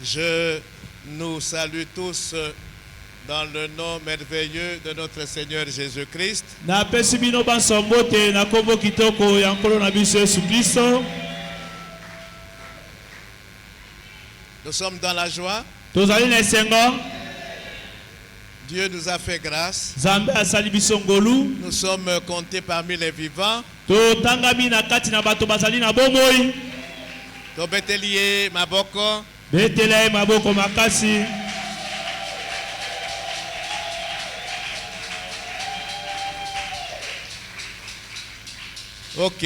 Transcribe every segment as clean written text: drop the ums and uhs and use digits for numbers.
Je nous salue tous dans le nom merveilleux de notre Seigneur Jésus-Christ. Nous sommes dans la joie. Dieu nous a fait grâce. Nous sommes comptés parmi les vivants. Tobeteliye maboko. Betele maboko makasi. Ok.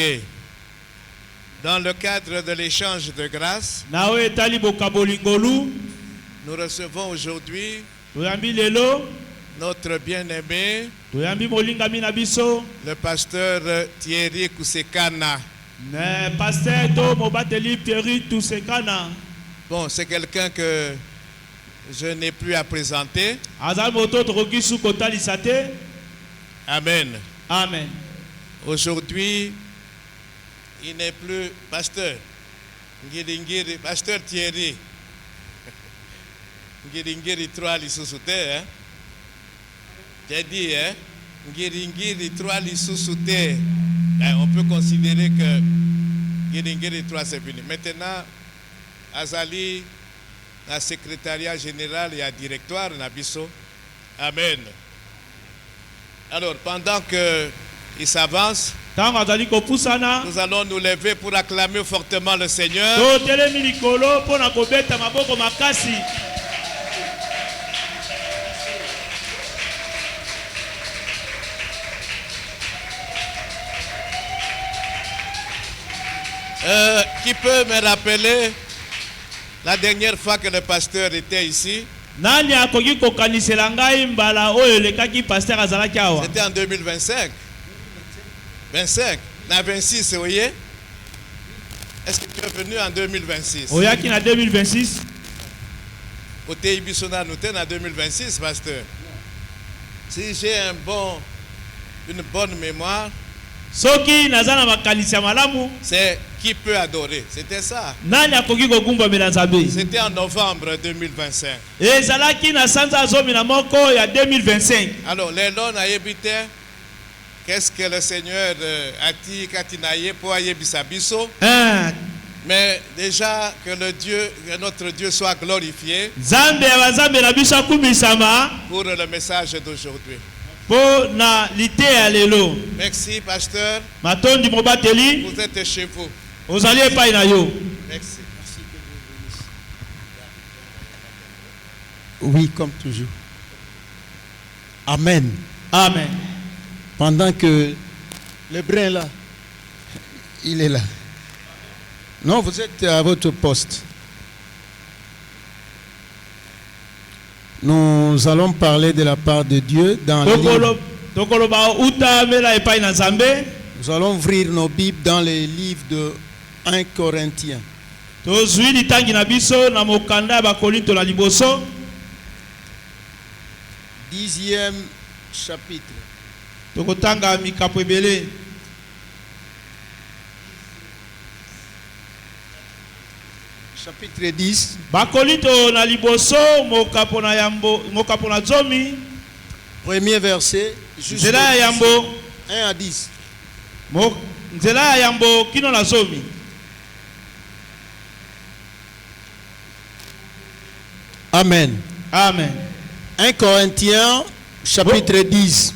Dans le cadre de l'échange de grâce, nous recevons aujourd'hui notre bien-aimé, le pasteur Thierry Kusekana. Bon, c'est quelqu'un que je n'ai plus à présenter. Amen. Amen. Aujourd'hui, il n'est plus pasteur. Ngiri, pasteur Thierry. Ngiri 3 lissusute, hein? J'ai dit, hein? Ngiri 3 lissusute. On peut considérer que Ngiri 3 c'est fini. Maintenant, Azali, la secrétariat général et à directoire, Nabiso. Amen. Alors, pendant qu'il s'avance, nous allons nous lever pour acclamer fortement le Seigneur. Qui peut me rappeler la dernière fois que le pasteur était ici? C'était en 2025. 25. Na 26, vous voyez? Est-ce que tu es venu en 2026? Oui, en 2026. Côté Ibisona, nous sommes en 2026, pasteur. Si j'ai une bonne mémoire, c'est qui peut adorer. C'était ça. C'était en novembre 2025. Alors, les lois n'a évité. Qu'est-ce que le Seigneur a dit Katinaye pour Ayebisabiso? Mais déjà que notre Dieu soit glorifié pour le message d'aujourd'hui. Merci, pasteur. Vous êtes chez vous. Merci. Oui, comme toujours. Amen. Amen. Pendant que le brin là, il est là. Non, vous êtes à votre poste. Nous allons parler de la part de Dieu dans le livre. Nous allons ouvrir nos Bibles dans les livres de 1 Corinthiens. 10e chapitre. Chapitre 10. Premier verset. Jusqu'au 1 à 10. Amen. Amen. 1 Corinthiens chapitre 10.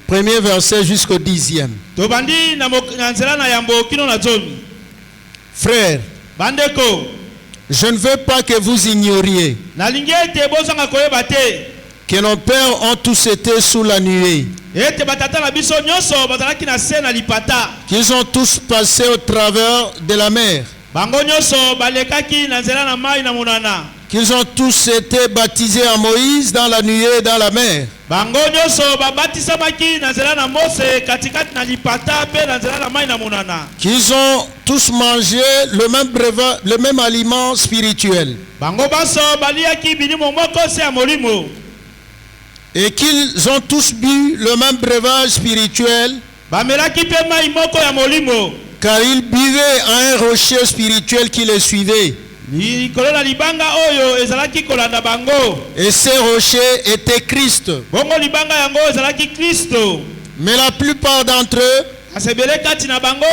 Premier verset jusqu'au 10e. Frères, je ne veux pas que vous ignoriez que nos pères ont tous été sous la nuée, qu'ils ont tous passé au travers de la mer, qu'ils ont tous été baptisés en Moïse dans la nuée et dans la mer, qu'ils ont tous mangé le même aliment spirituel, et qu'ils ont tous bu le même breuvage spirituel, car ils buvaient à un rocher spirituel qui les suivait. likolo na libanga oyo ezalaki kolanda bango. Et ces rochers étaient Christ. Bongo libanga yango ezalaki Kristo. Mais la plupart d'entre eux Asebele kati na bango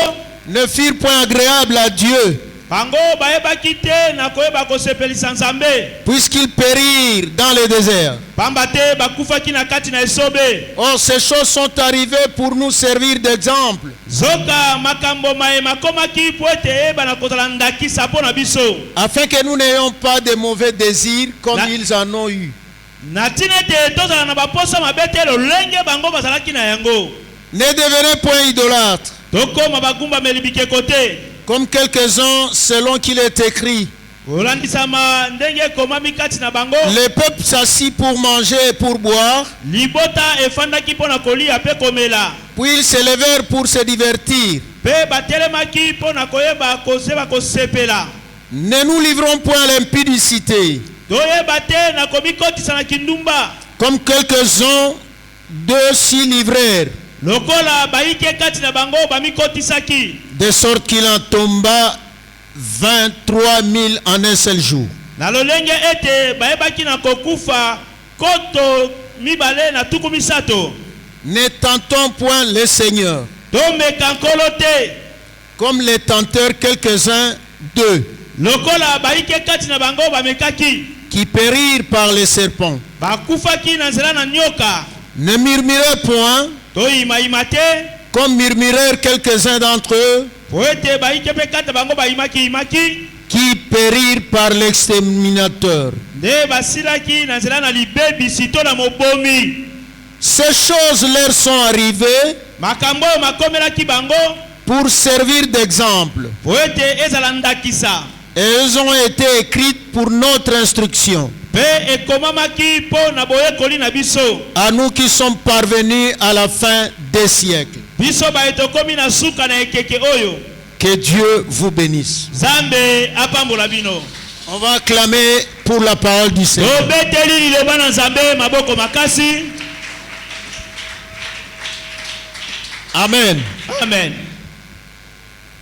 ne firent point agréable à Dieu, bango bayebaki te na koyeba kosepelisa Nzambe, puisqu'ils périrent dans le désert. pamba te bakufaki na kati na esobe. Or, ces choses sont arrivées pour nous servir d'exemple, Zoka makambo mayema komaki po ete eyeba na kozala ndakisa mpo na biso, afin que nous n'ayons pas de mauvais désirs comme La- ils en ont eu. na ntina ete tozala na baposa mabe te lolenge bango bazalaki na yango. Ne devenez point idolâtres, Tokoma bagumbameli bikeko te, comme quelques-uns, selon qu'il est écrit. kolandisama ndenge ekomami kati na bango. Le peuple s'assit pour manger et pour boire, Libota efandaki mpo na kolia mpe komela, puis ils se levèrent pour se divertir. mpe batelemaki mpo na koyeba kozeba kosepela. Ne nous livrons point à l'impudicité, Toyeba te na komikotisa na kindumba, comme quelques-uns d'eux s'y livrèrent, lokola bayike kati na bango bamikotisaki, de sorte qu'il en tomba 23 000 en un seul jour. na lolenge ete bayebaki na kokufa koto mibale na tuku misato. Ne tentons point le Seigneur, Tomeka nkolo te, comme les tenteurs quelques-uns d'eux, lokola bayike kati na bango bamekaki, qui périrent par les serpents. bakufaki na nzela na nyoka. Ne murmurez point, Toyimayima te, comme murmurèrent quelques-uns d'entre eux, po ete bayike mpe kati na bango bayimaki, qui périrent par l'exterminateur. nde basilaki na nzela na libebisi to na mobomi. Ces choses leur sont arrivées Makambo oyo makomelaki bango pour servir d'exemple, po ete ezala ndakisa, et elles ont été écrites pour notre instruction, mpe ekomamaki mpo na boyekoli na biso, à nous qui sommes parvenus à la fin des siècles. biso baye tokomi na suka na ekeke oyo. Que Dieu vous bénisse. Nzambe apambola bino. On va acclamer pour la parole du Seigneur. Tobeteli liloba na Nzambe maboko makasi. Amen. Amen.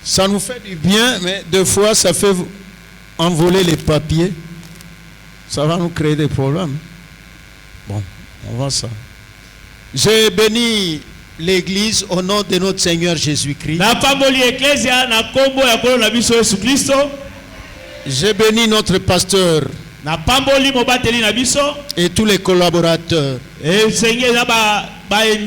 Ça nous fait du bien, mais deux fois ça fait envoler les papiers. Ça va nous créer des problèmes. Bon, on va ça. J'ai béni l'église au nom de notre Seigneur Jésus-Christ. Na pamboli eklesia na kombo ya kolo na biso Yesu Kristo. J'ai béni notre pasteur Na pamboli mobateli na biso. et tous les collaborateurs. E senge na ba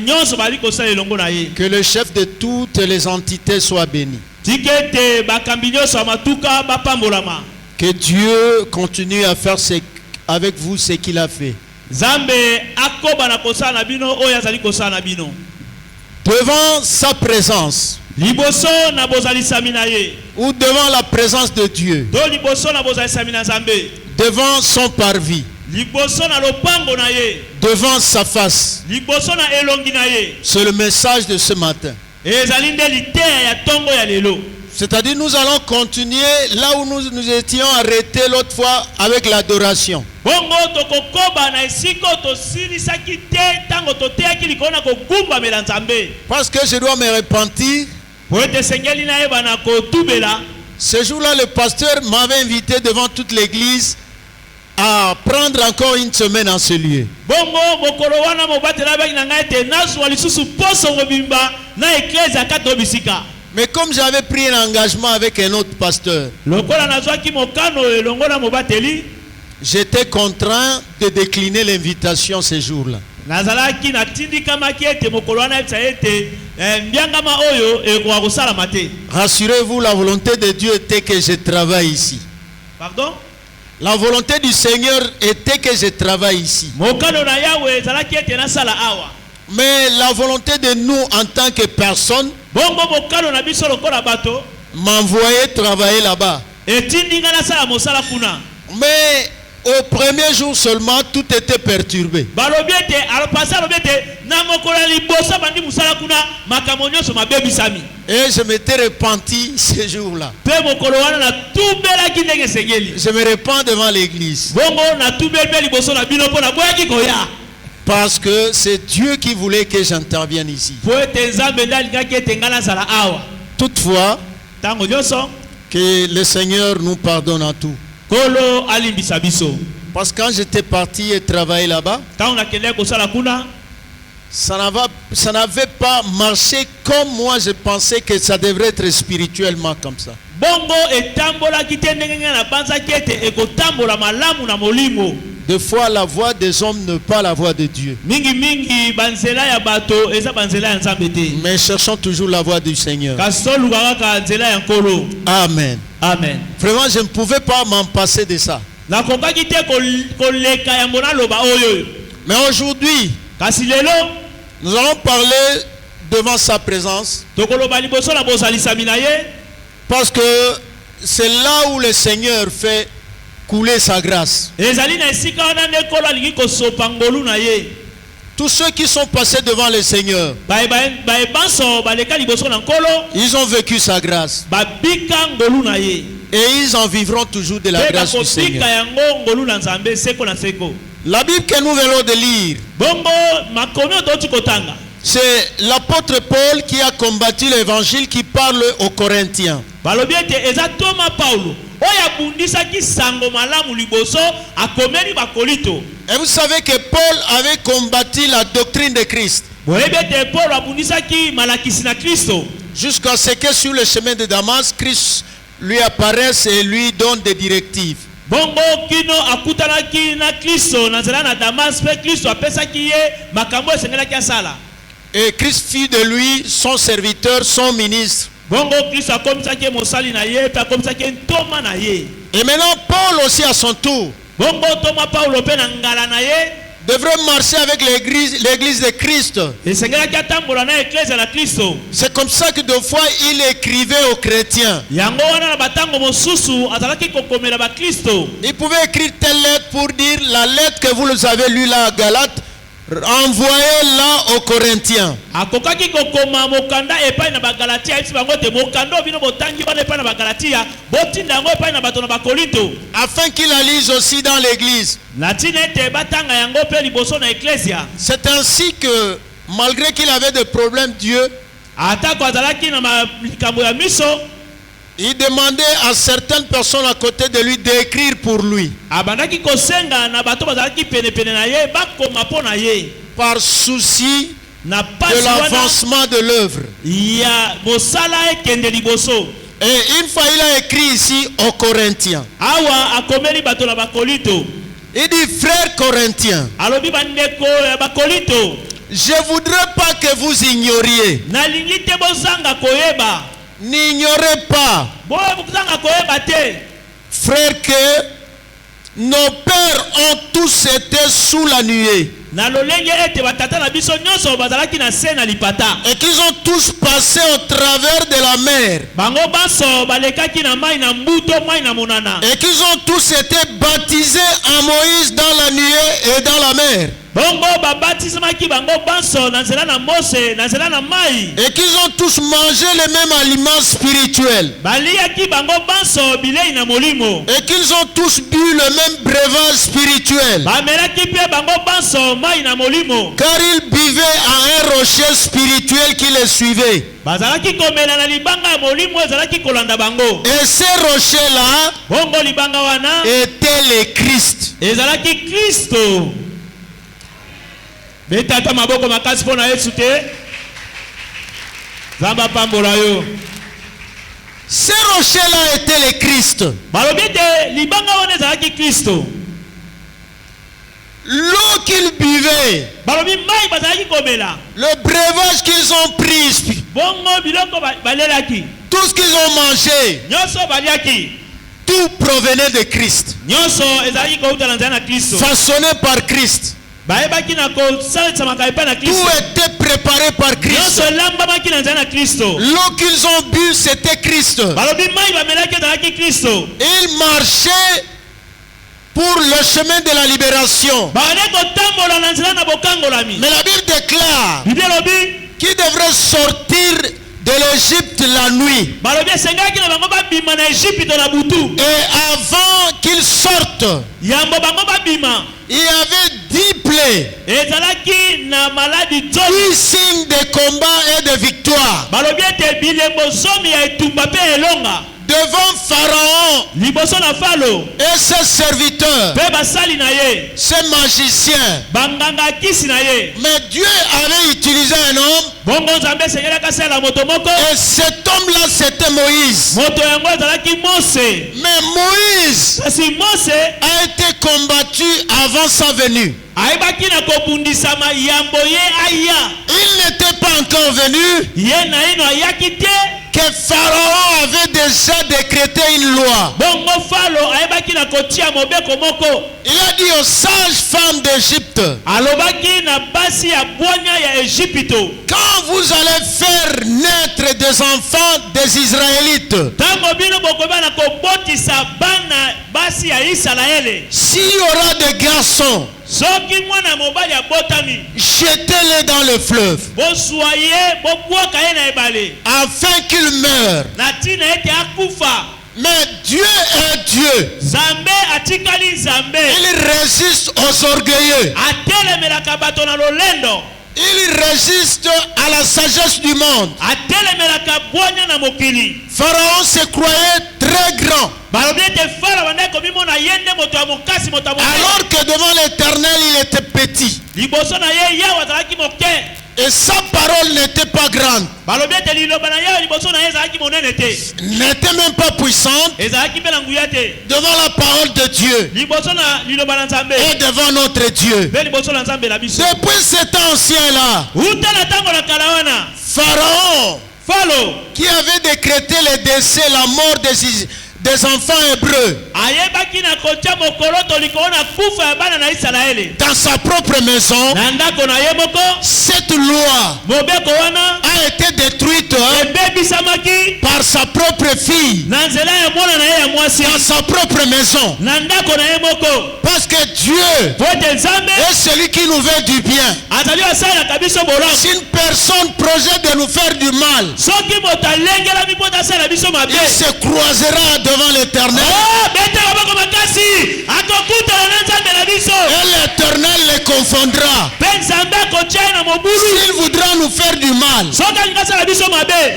nyonso bali kosala elongo na ye. Que le chef de toutes les entités soit béni. Tikete bakambi nyonso ya matuka bapambolama. Que Dieu continue à faire avec vous ce qu'il a fait. Nzambe akoba na kosala na bino oyo azali kosala na bino. Devant sa présence, Liboso na bozalisami na ye. ou devant la présence de Dieu, To liboso na bozalisami na Nzambe. devant son parvis, Liboso na lopango na ye. devant sa face. Liboso na elongi na ye. C'est le message de ce matin. Ezali nde liteya ya tongo ya lelo. C'est-à-dire nous allons continuer là où nous étions arrêtés l'autre fois avec l'adoration. Bongo tokokoba na esiko tosilisaki te tango toteyaki likolo na kogumbamela Nzambe. Parce que je dois me repentir. Po ete sengeli na yeba na kotubela. Ce jour-là, le pasteur m'avait invité devant toute l'église à prendre encore une semaine en ce lieu. Bongo mokolo wana mobatela baki na ngai te nazwa lisusu poso ngobimba na eklezia kato bisika. Mais comme j'avais pris un engagement avec un autre pasteur, Lokola nazwaki mokano elongo na mobateli, j'étais contraint de décliner l'invitation ce jour-là. nazalaki natindikamaki ete mokolo wana yebisa ete mbiangama oyo ekoka kosalama te. Rassurez-vous, la volonté de Dieu était que je travaille ici. Pardon? La volonté du Seigneur était que je travaille ici. Mokano na Yawe ezalaki ete nasala awa. Mais la volonté de nous en tant que personne Bongo mokano na biso lokola bato m'envoyait travailler là-bas. etindinga nasala mosala kuna. Mais au premier jour seulement, tout était perturbé. Balobi ete alopasa alobi ete na mokolo ya liboso bandi mosala kuna makambo nyonso mabebisami. Et je m'étais repenti ce jour-là. Pe mokolo wana natubelaki ndenge esengeli. Je me repens devant l'église. Bongo natubeli mpe liboso na bino mpo naboyaki koya. Parce que c'est Dieu qui voulait que j'intervienne ici. Po ete Nzambe nde alingaki ete ngai nazala awa. Toutefois, Tango nyonso Que le Seigneur nous pardonne à tout. kolo alimbisa biso. Parce que quand j'étais parti et travaillé là-bas, Tango nakende kosala kuna ça n'avait pas marché comme moi je pensais que ça devrait être spirituellement comme ça. bongo etambola kitendenge na banza kete ekotambola malamu na molimo. Des fois, la voix des hommes n'est pas la voix de Dieu. Mingi banzela ya bato eza banzela ya nzambe te. Mais cherchons toujours la voix du Seigneur. Kasolu kaka nzela ya nkolo. Amen. Amen. Vraiment, je ne pouvais pas m'en passer de ça. Nakokaki te koleka ya mbona loba oyo. Mais aujourd'hui, Kasi lelo nous allons parler devant sa présence. tokoloba liboso na bozalisami na ye. Parce que c'est là où le Seigneur fait couler sa grâce. Ezali na esika wana nde nkolo alingi kosopa ngolu na ye. Tous ceux qui sont passés devant le Seigneur, Baebanso baleka liboso na nkolo ils ont vécu sa grâce. babika ngolu na ye. Et ils en vivront toujours de la Pe grâce du bakobika Seigneur. yango ngolu na nzambe seko na seko. La Bible que nous venons de lire, Bongo makomi ototi kotanga. c'est l'apôtre Paul qui a combattu l'évangile qui parle aux Corinthiens. Balobi ete eza Toma Paulo oyo abundisaki sango malamu liboso akomeli bakolito. Et vous savez que Paul avait combattu la doctrine de Christ Boyebi ete Paulo abundisaki malakisi na Kristo jusqu'à ce que sur le chemin de Damas, Christ lui apparaisse et lui donne des directives. bongo kino akutanaki na Kristo na nzela na Damas mpe Kristo apesaki ye makambo esengelaki asala. Et Christ fit de lui son serviteur, son ministre. Bongo Kristo akomisaki mosali na ye mpe akomisaki ntoma na ye. Et maintenant, Paul aussi à son tour Bongo Toma Paulo mpe na ngala na ye devrait marcher avec l'église de Christ. esengelaki atambola na eklezia na Kristo. C'est comme ça que deux fois il écrivait aux chrétiens. Yango wana na batango mosusu azalaki kokomela bakristo. Il pouvait écrire telle lettre pour dire la lettre que vous avez lue là à Galate, envoyez-la aux Corinthiens. Akokaki kokoma mokanda epai na bagalatia esi bango te mokanda bino botangi bana epai na bagalatia botinda yango epai na bato na bakorinto Afin qu'ils la lisent aussi dans l'église. na ntina ete batanga yango mpe liboso na eklesia. C'est ainsi que, malgré qu'il avait des problèmes, Dieu, Atako azalaki na likambo ya miso il demandait à certaines personnes à côté de lui d'écrire pour lui. abandaki kosenga na bato bazalaki penepene na ye bakoma mpo na ye Par souci na de pasi wana l'avancement de l'œuvre. ya mosala ekende liboso. Et une fois il a écrit ici aux Corinthiens. Awa akomeli bato na bakorinto Il dit, frères Corinthiens, alobi bandeko ya bakorinto je voudrais pas que vous ignoriez. nalingi te bozanga koyeba. N'ignorez pas, Bozanga koyeba te frères, que nos pères ont tous été sous la nuée. na lolenge ete batata na biso nyonso bazalaki na se na lipata. Et qu'ils ont tous passé au travers de la mer. Bango baso balekaki na mai na mbuto mai na monana. Et qu'ils ont tous été baptisés en Moïse dans la nuée et dans la mer. Bongo babatisamaki bango baso na nzela na Mose na nzela na mai. Et qu'ils ont tous mangé le même aliment spirituel. Baliaki bango baso bilei na molimo. Et qu'ils ont tous bu le même breuvage spirituel. Bamelaki pe bango baso mai na molimo. Car ils buvaient à un rocher spirituel qui les suivait. Bazalaki komela na libanga ya molimo ezalaki kolanda bango. Et ces rochers-là Bongo libanga wana étaient les Christ. ezalaki Kristo. Betata maboko makasi pona Yesu te. Zamba pambola yo. Ces rochers-là étaient les Christ. Balobi te libanga wana ezalaki Kristo. L'eau qu'ils buvaient, Balobi mai bazalaki komela. le breuvage qu'ils ont pris, Bongo biloko balelaki. tout ce qu'ils ont mangé, Nyonso baliaki. tout provenait de Christ. Nyonso ezalaki kouta na nzela na Kristo. Façonné par Christ. Bayebaki na kosalisamaka epai na Tout Kristo. était préparé par Christ. Nyonso elambamaki na nzela na Kristo. L'eau qu'ils ont bu, c'était Christ. Balobi mai bamelaki ezalaki Kristo. Ils marchaient pour le chemin de la libération. Bale kotambola na nzela na bokangolami. Mais la Bible déclare Biblia lobi qu'ils devraient sortir de l'Égypte la nuit. Et avant qu'ils sortent, il y avait 10 plaies, 10 signes de combat et de victoire. Devant Pharaon et ses serviteurs, ses magiciens. Mais Dieu avait utilisé un homme, et cet homme-là c'était Moïse. Mais Moïse a été combattu avant sa venue. Il n'était pas encore venu que Pharaon avait déjà décrété une loi. Il a dit aux sages femmes d'Égypte, quand vous allez faire naître des enfants des Israélites, s'il y aura des garçons, jetez-les dans le fleuve afin qu'ils meurent. Mais Dieu est Dieu. Il résiste aux orgueilleux. Il résiste à la sagesse du monde. Pharaon se croyait très grand, alors que devant l'Éternel il était petit. Et sa parole n'était pas grande, n'était même pas puissante devant la parole de Dieu et devant notre Dieu. Depuis ce temps ancien-là, Pharaon, qui avait décrété le décès, la mort des enfants hébreux dans sa propre maison, cette loi a été détruite par sa propre fille dans sa propre maison. Parce que Dieu est celui qui nous veut du bien. Si une personne projette de nous faire du mal, il se croisera devant l'Éternel et l'Éternel les confondra. S'il voudra nous faire du mal,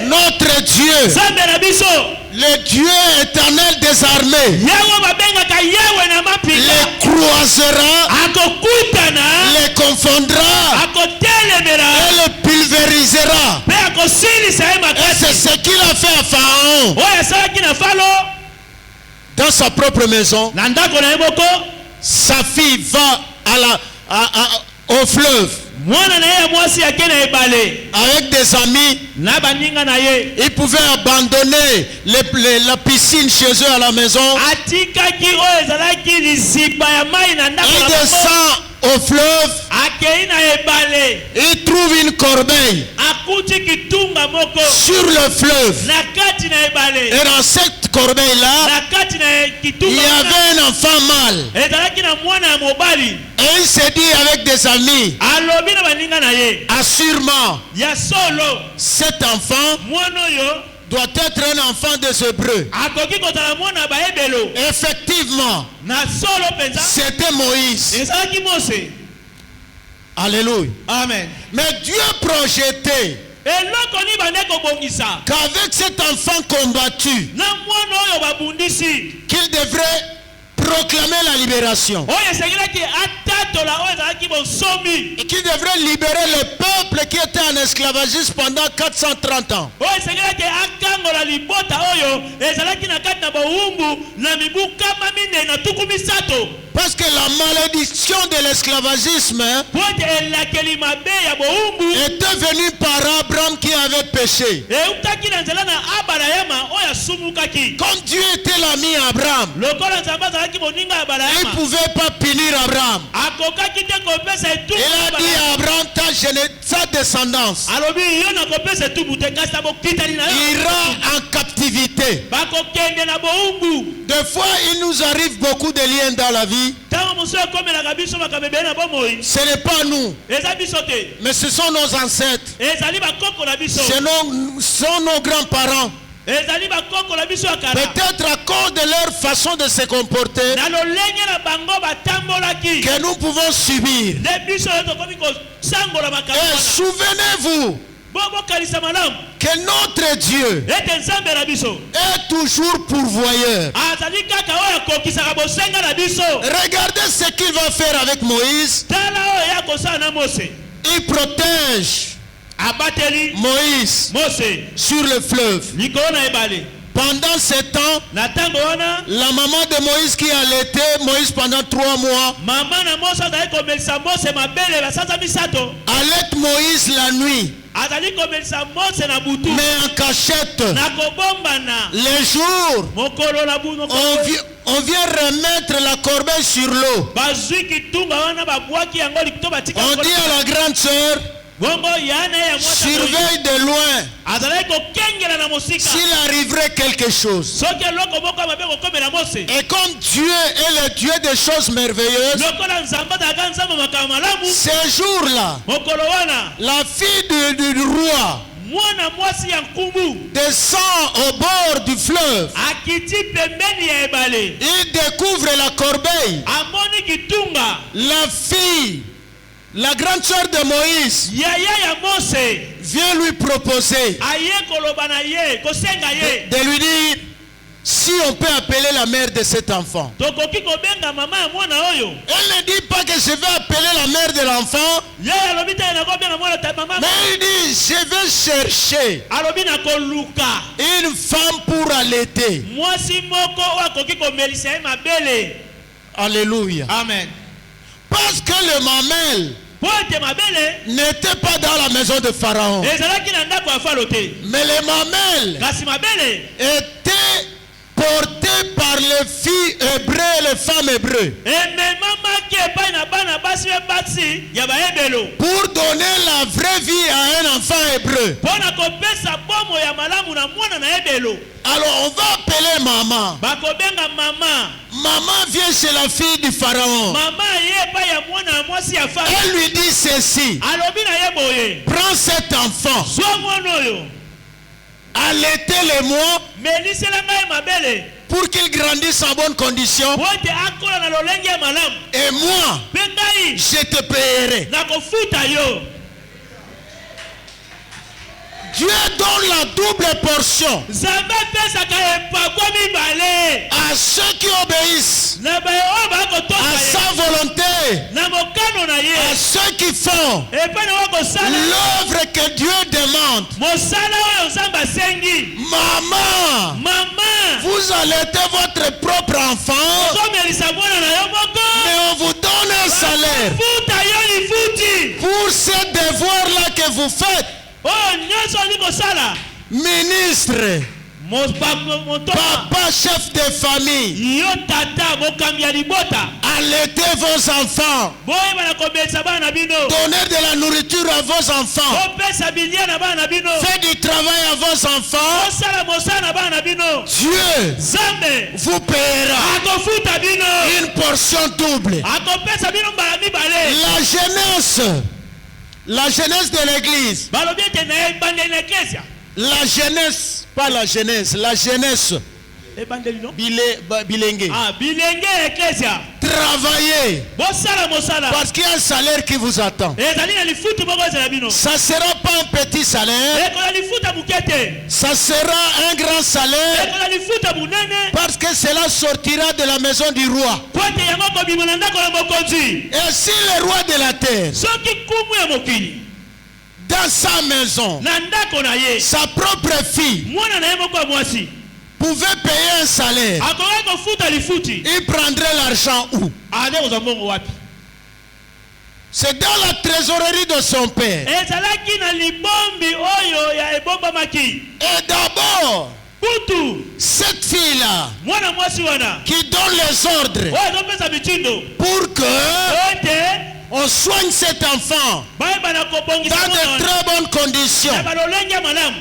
notre Dieu, le Dieu éternel des armées, les croisera, les confondra et les pulvérisera. Et c'est ce qu'il a fait à Pharaon. Dans sa propre maison, sa fille va au fleuve avec des amis. Ils pouvaient abandonner la piscine chez eux à la maison. Il descend au fleuve. Il trouve une corbeille sur le fleuve. Et dans cette corbeille-là, il y avait un enfant mâle. Et il s'est dit avec des amis, assurément, cet enfant doit être un enfant des Hébreux. Effectivement, c'était Moïse. Alléluia. Amen. Mais Dieu projetait qu'avec cet enfant combattu, qu'il devrait proclamer la libération, et qui devrait libérer le peuple qui était en esclavagisme pendant 430 ans. Parce que la malédiction de l'esclavagisme était venue par Abraham qui avait péché. Comme Dieu était l'ami Abraham, il ne pouvait pas punir Abraham. akokaki te kopesa etumbu Il a dit à Abraham, sa descendance alobi yo na kopesa etumbu te kasi bokitani na yo ira en captivité. bakokende na boumbu. Des fois, il nous arrive beaucoup de liens dans la vie. Ntango mosu ekomelaka biso makambo ebele na bomoi Ce n'est pas nous, eza biso te, mais ce sont nos ancêtres. ezali bakoko na biso, Ce sont nos grands-parents. ezali bakoko na biso ya kala. Peut-être à cause de leur façon de se comporter na lolenge na bango batambolaki que nous pouvons subir. nde biso oyo tokomi kosangola makambo Et wana. souvenez-vous bobokalisa malamu que notre Dieu ete nzambe na biso est toujours pourvoyeur. azali kaka oyo akokisaka bosenga na biso. Regardez ce qu'il va faire avec Moïse. tala oyo ya kosala na mose, Il protège abateli Moïse mose sur le fleuve. likolo na ebale. Pendant ce temps, na ntango wana la maman de Moïse qui allaitait Moïse pendant 3 mois mama na mose azali komelisa mose mabele basanza misato, allaite Moïse la nuit, azali komelisa mose na butu mais en cachette. na kobombana Les jours, mokolo na butu on vient remettre la corbeille sur l'eau. bazwi kitunga wana babwaki yango likito batika On dit à la grande sœur, bongo yana ya mwata surveille de loin azali kokengela na mosika s'il arriverait quelque chose. soki eloko moko ya mabe kokomela mose. Et comme Dieu est le Dieu des choses merveilleuses, lokola nzambe azalaka nzambe makambo malamu, ces jours-là, mokolo wana la fille du roi mwana mwasi ya nkumu descend au bord du fleuve. akiti pembeni ya ebale, Il découvre la corbeille. amoni kitunga. La fille, la grande sœur de Moïse, yaya ya mose vient lui proposer aye koloba na ye kosenga ye de lui dire si on peut appeler la mère de cet enfant. tokoki kobenga mama ya mwana oyo. Elle ne dit pas que je vais appeler la mère de l'enfant, yaya alobi te nakobenga mwana ta mama, mais il dit je vais chercher alobi na koluka une femme pour allaiter. mwasi moko oyo akoki komelisa ye mabele. Alléluia. Amen. Parce que le mamelle po ete mabele n'était pas dans la maison de Pharaon, ezalaki na ndako ya falo te, mais le mamelle kasi mabele était porté par les filles hébreux et les femmes hébreux ememamaki epai na bana basi be basi ya bayebelo pour donner la vraie vie à un enfant hébreu. mpo na kopesa bomo ya malamu na mwana na ebelo. Alors on va appeler maman. bakobenga mama. Maman vient chez la fille du Pharaon. mama ye epai ya mwana ya mwasi ya falo, Elle lui dit ceci: alobi na ye boye, prends cet enfant, zwa mwana oyo allaitez-le-moi melisela ngai mabele pour qu'il grandisse en bonne condition, po ete akola na lolenge ya malamu, et moi mpe ngai je te payerai. nakofuta yo. Dieu donne la double portion nzambe apesaka empako mibale à ceux qui obéissent na baye oyo à bakotoka ye sa volonté, na mokano na à ye, ceux qui font epai na oyo kosala l'œuvre que Dieu demande. mosala oyo nzambe asengi. Maman, mama vous allaitez votre propre enfant, ozomelisa mwana na yo moko, mais on vous donne un salaire futa yo lifuti pour ce devoir-là que vous faites. oyo nyonso oli kosala. Ministre, motoka papa, chef de famille, yo tata mokambi ya libota, allaitez vos enfants, boyeba na komelisa bana na bino, donnez de la nourriture à vos enfants, bopesa bilia na bana na bino, faites du travail à vos enfants. osala mosala na bana na bino, Dieu nzambe vous paiera akofuta bino, une portion double. akopesa bino mbala mibale. La jeunesse de l'église, balobi ete na ebandeli na eklesia, la jeunesse, pas la jeunesse, la jeunesse, ebandeli no bilenge, bilenge ya eklesia, travaillez bosala mosala parce qu'il y a un salaire qui vous attend. ezali na lifuti moko ezala bino, Ça ne sera pas un petit salaire, ekola lifuta moke te, ça sera un grand salaire ekola lifuta monene, parce que cela sortira de la maison du roi. po ete yango kobima na ndako ya mokonzi. Et si le roi de la terre, soki kumu ya mokili dans sa maison, na ndako na ye, sa propre fille, mwana na ye moko ya mwasi pouvait payer un salaire, akoki kofuta lifuti, il prendrait l'argent où? ade kozwa mbongo wapi? C'est dans la trésorerie de son père. ezalaki na libombi oyo ya ebombamaki. Et d'abord, kutu cette fille-là mwana mwasi wana qui donne les ordres oyo azopesa mitindo pour que ete on soigne cet enfant bayeba na kobongisa dans de très bonnes conditions, na balolenge ya malamu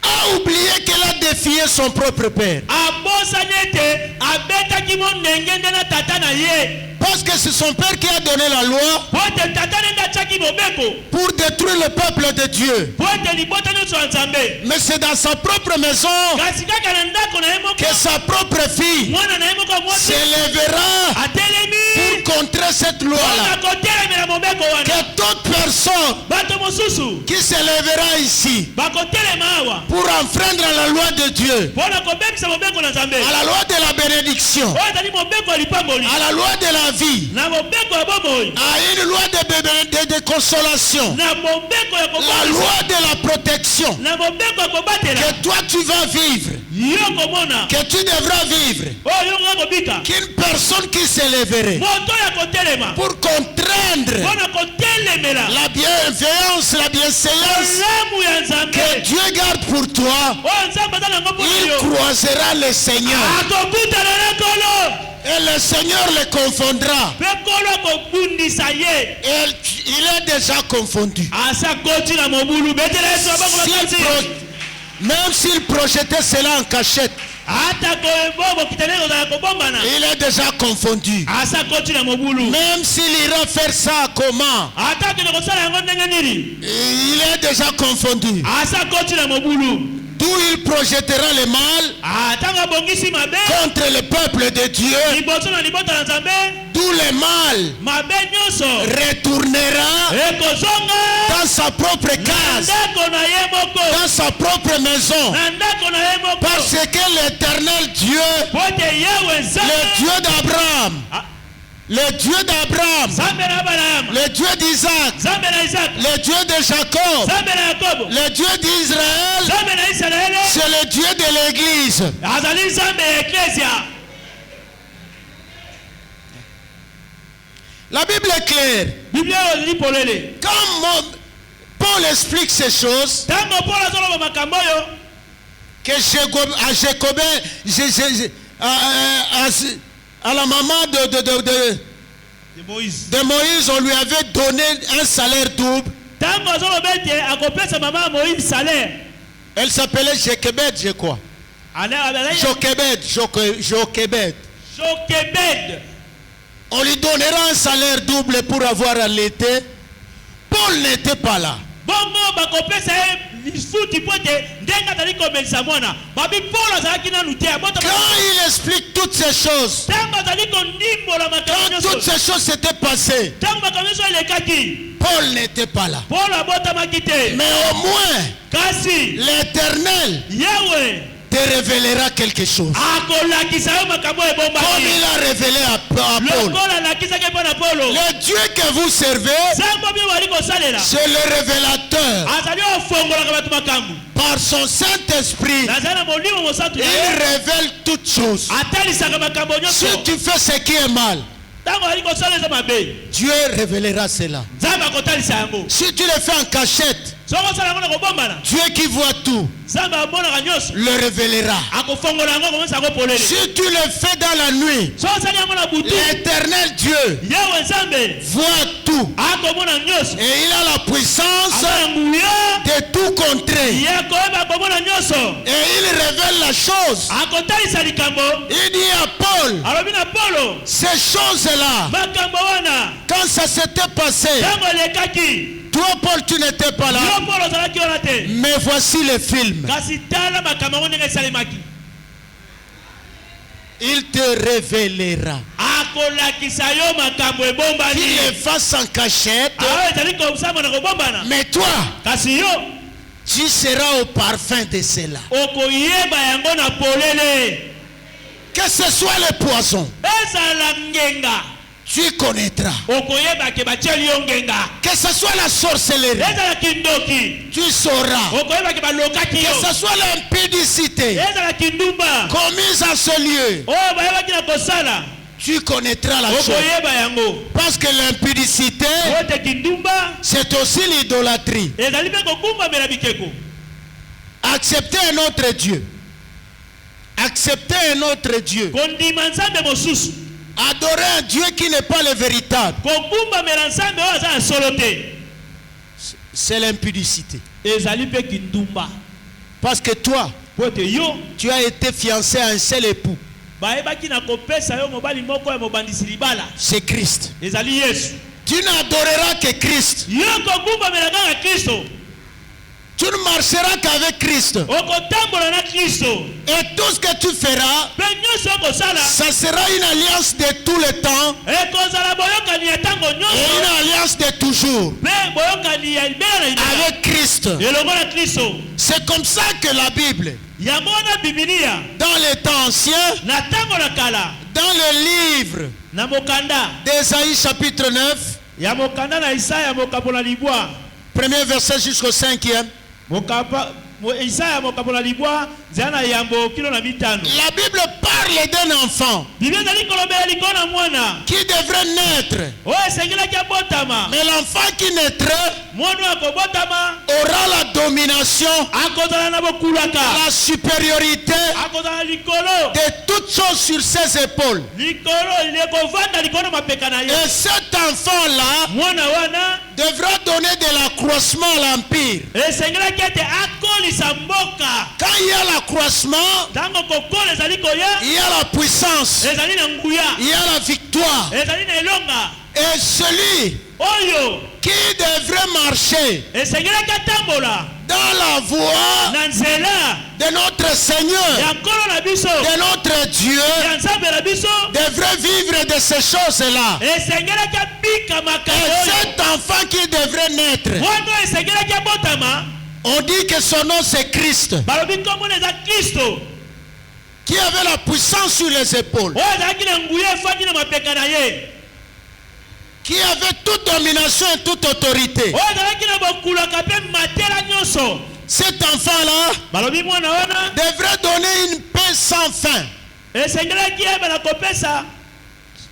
a oublié qu'elle a défié son propre père. abosani ete abetaki mo ndenge nde na tata na ye Parce que c'est son père qui a donné la loi po ete tata nde atiaki mobeko pour détruire le peuple de Dieu. po ete libota nyonso ya nzambe Mais c'est dans sa propre maison kasi kaka na ndako na ye moko que sa propre fille mwana na ye moko mwasi s'élèvera atelemi pour contrer cette loi-là. mpona kotelemela mobeko wana Que toute personne bato mosusu qui s'élèvera ici bakotelema awa pour enfreindre la loi de Dieu, mpona kobebisa mobeko na nzambe à la loi de la bénédiction, oyo ezali mobeko ya lipamboli à la loi de la vie, na mobeko ya bomoi à une loi de consolation, na mobeko ya la kobomisa loi de la protection, na mobeko ya kobatela que toi tu vas vivre, yo komona que tu devras vivre, oyo yo nga kobika qu'une personne qui s'élèverait moto ya kotelema pour contraindre mpona kotelemela la bienveillance, la bienséance malamu ya nzambe que Dieu garde pour toi, oyo nzambe aza nango mpona il yo croisera le Seigneur akokutana na nkolo et le Seigneur le confondra. mpe nkolo akobundisa ye Et il est déjà confondu. asa koti na mobulu betela yesu aboko bakati Même s'il projetait cela en cachette, ata bokita ndenge kozala kobombana il est déjà confondu. asa koti na mobulu Même s'il ira faire ça comment, ata akende kosala yango ndenge nini il est déjà confondu. asa koti na mobulu D'où il projettera le mal atango abongisi mabe contre le peuple de Dieu, liboso na libota na nzambe d'où le mal mabe nyonso retournera ekozonga dans sa propre na case, ndako na ye moko dans sa propre maison. na ndako na ye moko Parce que l'éternel Dieu, po ete yawe le nzambe Dieu d'Abraham, le Dieu d'Abraham, nzambe na abrahama le Dieu d'Isaac, nzambe na isaka le Dieu de Jacob, nzambe na yakobo le Dieu d'Israël, nzambe na isalaele c'est le Dieu de l'Église. azali nzambe ya eklesia La Bible est claire. biblia oyo ezali polele Quand Paul explique ces choses, ntango polo azoloba makambo oyo que à Jacobin, à la maman de moïse de Moïse, on lui avait donné un salaire double. ntango azoloba ete akopesa mama ya moïse salaire Elle s'appelait Jochebed, je crois. Jochebed. Jochebed. On lui donnera un salaire double pour avoir allaité. Paul n'était pas là. bongo bakopesa ye lisuti po ete ndenge azali komelisa mwana babi polo azalaki nanu te Quand il explique toutes ces choses, ntango azali kondimbola makambo quand toutes nyonso ces choses s'étaient passées, ntango makambo nyonso elekaki Paul n'était pas là. polo abotamaki te Mais au moins, kasi l'Éternel yawe te révélera quelque chose. akolakisa yo makambo Comme ebombaki il a révélé à Paul. lokola alakisaki mpo na polo Le Dieu que vous servez, nzambo bino bali kosalela c'est le révélateur. azali ofongolaka bato makambo Par son Saint-Esprit, nazali na molimo mosantu il révèle toutes choses. atalisaka makambo Si nyonso tu fais ce qui est mal, ntango ali kosala eza mabe Dieu révélera cela. nzambe akotalisa yango Si tu le fais en cachette, soki osala yango na kobombana Dieu qui voit tout nzambe amonaka nyonso le révélera. akofongola yango komisa yango polele Si tu le fais dans la nuit, soki osali yango na butu l'Éternel Dieu yawe nzambe voit tout. akomona nyonso Et il a la puissance aza na nguya de tout contrer. ya koyeba akomona nyonso Et il révèle la chose. akotalisa likambo Il dit à Paul, alobi na polo ces choses-là, makambo wana quand ça s'était passé, ntango elekaki toi Paul, tu n'étais pas là. yo polo ozalaki wana te Mais voici le film. kasi tala makambo yango ndenge esalemaki Il te révélera. akolakisa yo makambo Qu'il ebombani le fasse en cachette. ayo ezali kosamba na kobombana Mais toi, kasi yo tu seras au parfum de cela. okoyeba yango na polele Que ce soit le poison, ezala ngenga tu connaîtras. okoyeba ke batieli yo ngenga Que ce soit la sorcellerie, ezalaki ndoki tu sauras. okoyeba ke balokaki Que yo ce soit l'impudicité ezalaki ndumba commise en ce lieu, oyo bayebaki na kosala tu connaîtras la chose. okoyeba yango Parce que l'impudicité, oteki ndumba c'est aussi l'idolâtrie. ezali mpe kokumbamela bikeko accepter un autre Dieu. Accepter un autre Dieu. kondima nzambe mosusu, Adorer un Dieu qui n'est pas le véritable. kogumbamela nzambe oyo aza na solo te, C'est l'impudicité. ezali mpe kindumba. Parce que toi, Po ete yo tu as été fiancé à un seul époux. bayebaki na kopesa yo mobali moko ya mobandisi libala, C'est Christ. ezali Yesu. Tu n'adoreras que Christ. Yo kogumbamela kaka Kristo, Tu ne marcheras qu'avec Christ. okotambola na Kristo, Et tout ce que tu feras, mpe nyonso okosala ça sera une alliance de tout le temps ekozala boyokani ya ntango et une nyonso, alliance de toujours mpe boyokani ya libela na libela avec Christ. elongo na Kristo. C'est comme ça que la Bible, Yango wana Bibilia dans les temps anciens, na ntango na kala, dans le livre na mokanda d'Ésaïe chapitre 9, ya mokanda na Isaya mokambo na libwa, premier verset jusqu'au 5e, Isaya mokambo na libwa nzela na yambo kilo na mitano. la Bible parle d'un enfant Biblia ezali kolobela likolo na mwana qui devrait naître. oyo esengelaki abotama. Mais l'enfant qui naîtra Mwana oyo akobotama aura la domination, akozala na bokulaka, la supériorité akozala likolo de toutes choses sur ses épaules. likolo ekovanda likolo na mapeka na ye. Et cet enfant-là Mwana wana devra donner de l'accroissement à l'empire. esengelaki ete akolisa mboka. Quand il y a l'accroissement, Ntango kokola ezali koya, il y a la puissance, ezali na nguya, il y a la victoire. ezali na elonga. Et celui Oyo qui devrait marcher esengelaki atambola dans la voie na nzela de notre Seigneur, ya nkolo na biso, de notre Dieu, ya nzambe na biso, devrait vivre de ces choses-là. esengelaki abika Et makambo oyo. cet enfant qui devrait naître, Mwana oyo esengelaki abotama, on dit que son nom c'est Christ, balobi nkombo na eza Kristo, qui avait la puissance sur les épaules, oyo ezalaki na nguya efandi na mapeka na ye, qui avait toute domination et toute autorité. oyo ezalaki na bokulaka mpe matela nyonso. Cet enfant-là Balobi mwana wana devrait donner une paix sans fin. esengelaki yebela kopesa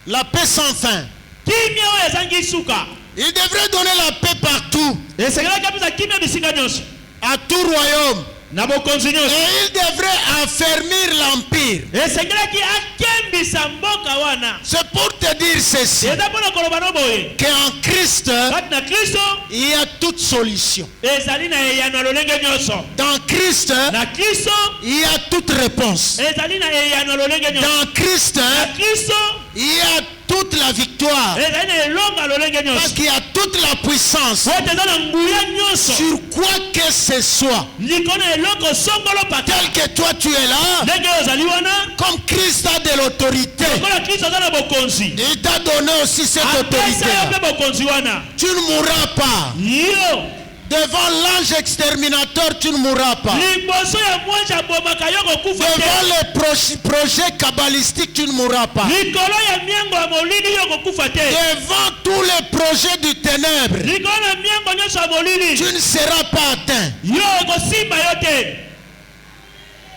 La paix sans fin. kimia oyo ezangi suka. Il devrait donner la paix partout, Esengelaki apesa kimia bisika nyonso à tout royaume. na bokonzi Et nyonso. il devrait affermir l'empire. Esengelaki akembisa mboka wana. C'est pour te dire ceci, Eza mpona koloba no boye qu'en Christ, kati na Kristo il y a toute solution. ezali na eyano ya lolenge nyonso. Dans Christ, Na Kristo il y a toute réponse. ezali na eyano ya lolenge nyonso. Dans Christ, Na Kristo il y a toute la victoire. ezali na elonga ya lolenge Parce nyonso. qu'il y a toute la puissance Oyo eza na nguya nyonso sur quoi que ce soit. likolo na eloko songolo paka. Tel que toi tu es là, Ndenge oyo ozali wana comme Christ a de l'autorité, lokola Kristo aza na bokonzi, il t'a donné aussi cette apesa yo autorité-là. mpe bokonzi wana. Tu ne mourras pas. Yo Devant l'ange exterminateur, tu ne mourras pas. liboso ya mwasi abomaka yo kokufa Devant te. les projets kabbalistiques, tu ne mourras pas. Likolo ya miengo ya molili yo kokufa te. Devant tous les projets du ténèbre, Likolo na miengo nyonso ya molili tu ne seras pas atteint. yo kosimba yo te.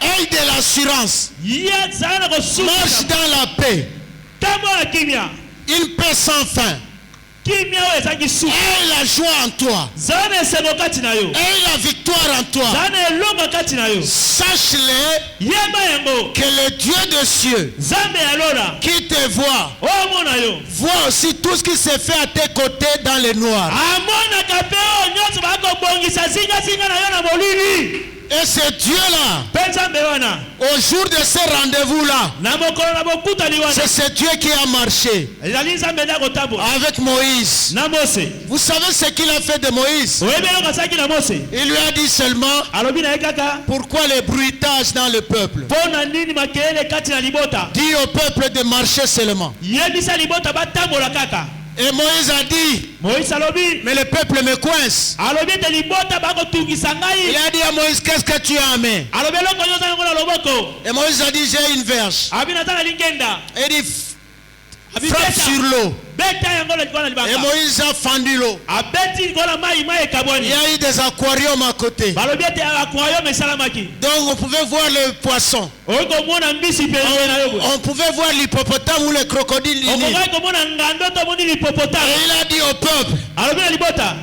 Aie de l'assurance. Ye zala na Marche kosuka dans la paix. tambola kimia. Une paix sans fin. Kimia oyo ezangi suka. Aie la joie en toi. Zala na esengo kati na yo. Aie la victoire en toi. Zala na elonga kati na yo. Sache-le Yeba yango que le Dieu des cieux Nzambe ya lola qui te voit, omona yo. voit aussi tout ce qui se fait à tes côtés dans le noir. Amonaka mpe oyo nyonso bakobongisa zingazinga na yo na molili. Et ce Dieu-là, Mpe Nzambe wana au jour de ce rendez-vous-là, na mokolo na bokutani wana c'est ce Dieu qui a marché ezali Nzambe nde akotambola avec Moïse. na Mose. Vous savez ce qu'il a fait de Moïse? Oyebi eloko asalaki na Mose? Il lui a dit seulement, Alobi na ye kaka pourquoi les bruitages dans le peuple? mpo na nini makelele kati na libota. Dis au peuple de marcher seulement. Yebisa libota batambola kaka. Et Moïse a dit, Moïse alobi mais le peuple me coince. alobi ete libota bakotungisa Il ngai. a dit à Moïse, qu'est-ce que tu as amené? Alobi eloko nyonso yango na loboko. Et Moïse a dit, j'ai une verge. Abi naza na lingenda. Et il dit, Abi frappe sur l'eau. beta yango na likolo na Et libanga. Moïse a fendu l'eau. Abeti likolo na mai Il ekabwani. y a eu des aquariums à côté. Balobi ete aquarium esalamaki. Donc on pouvait voir le poisson. Oyi komona mbisi pembeni na yo boye. On pouvait voir l'hippopotame ou le crocodile. Okokaki komona ngando tomoni Et lipopotame. il a dit au peuple, Alobi na libota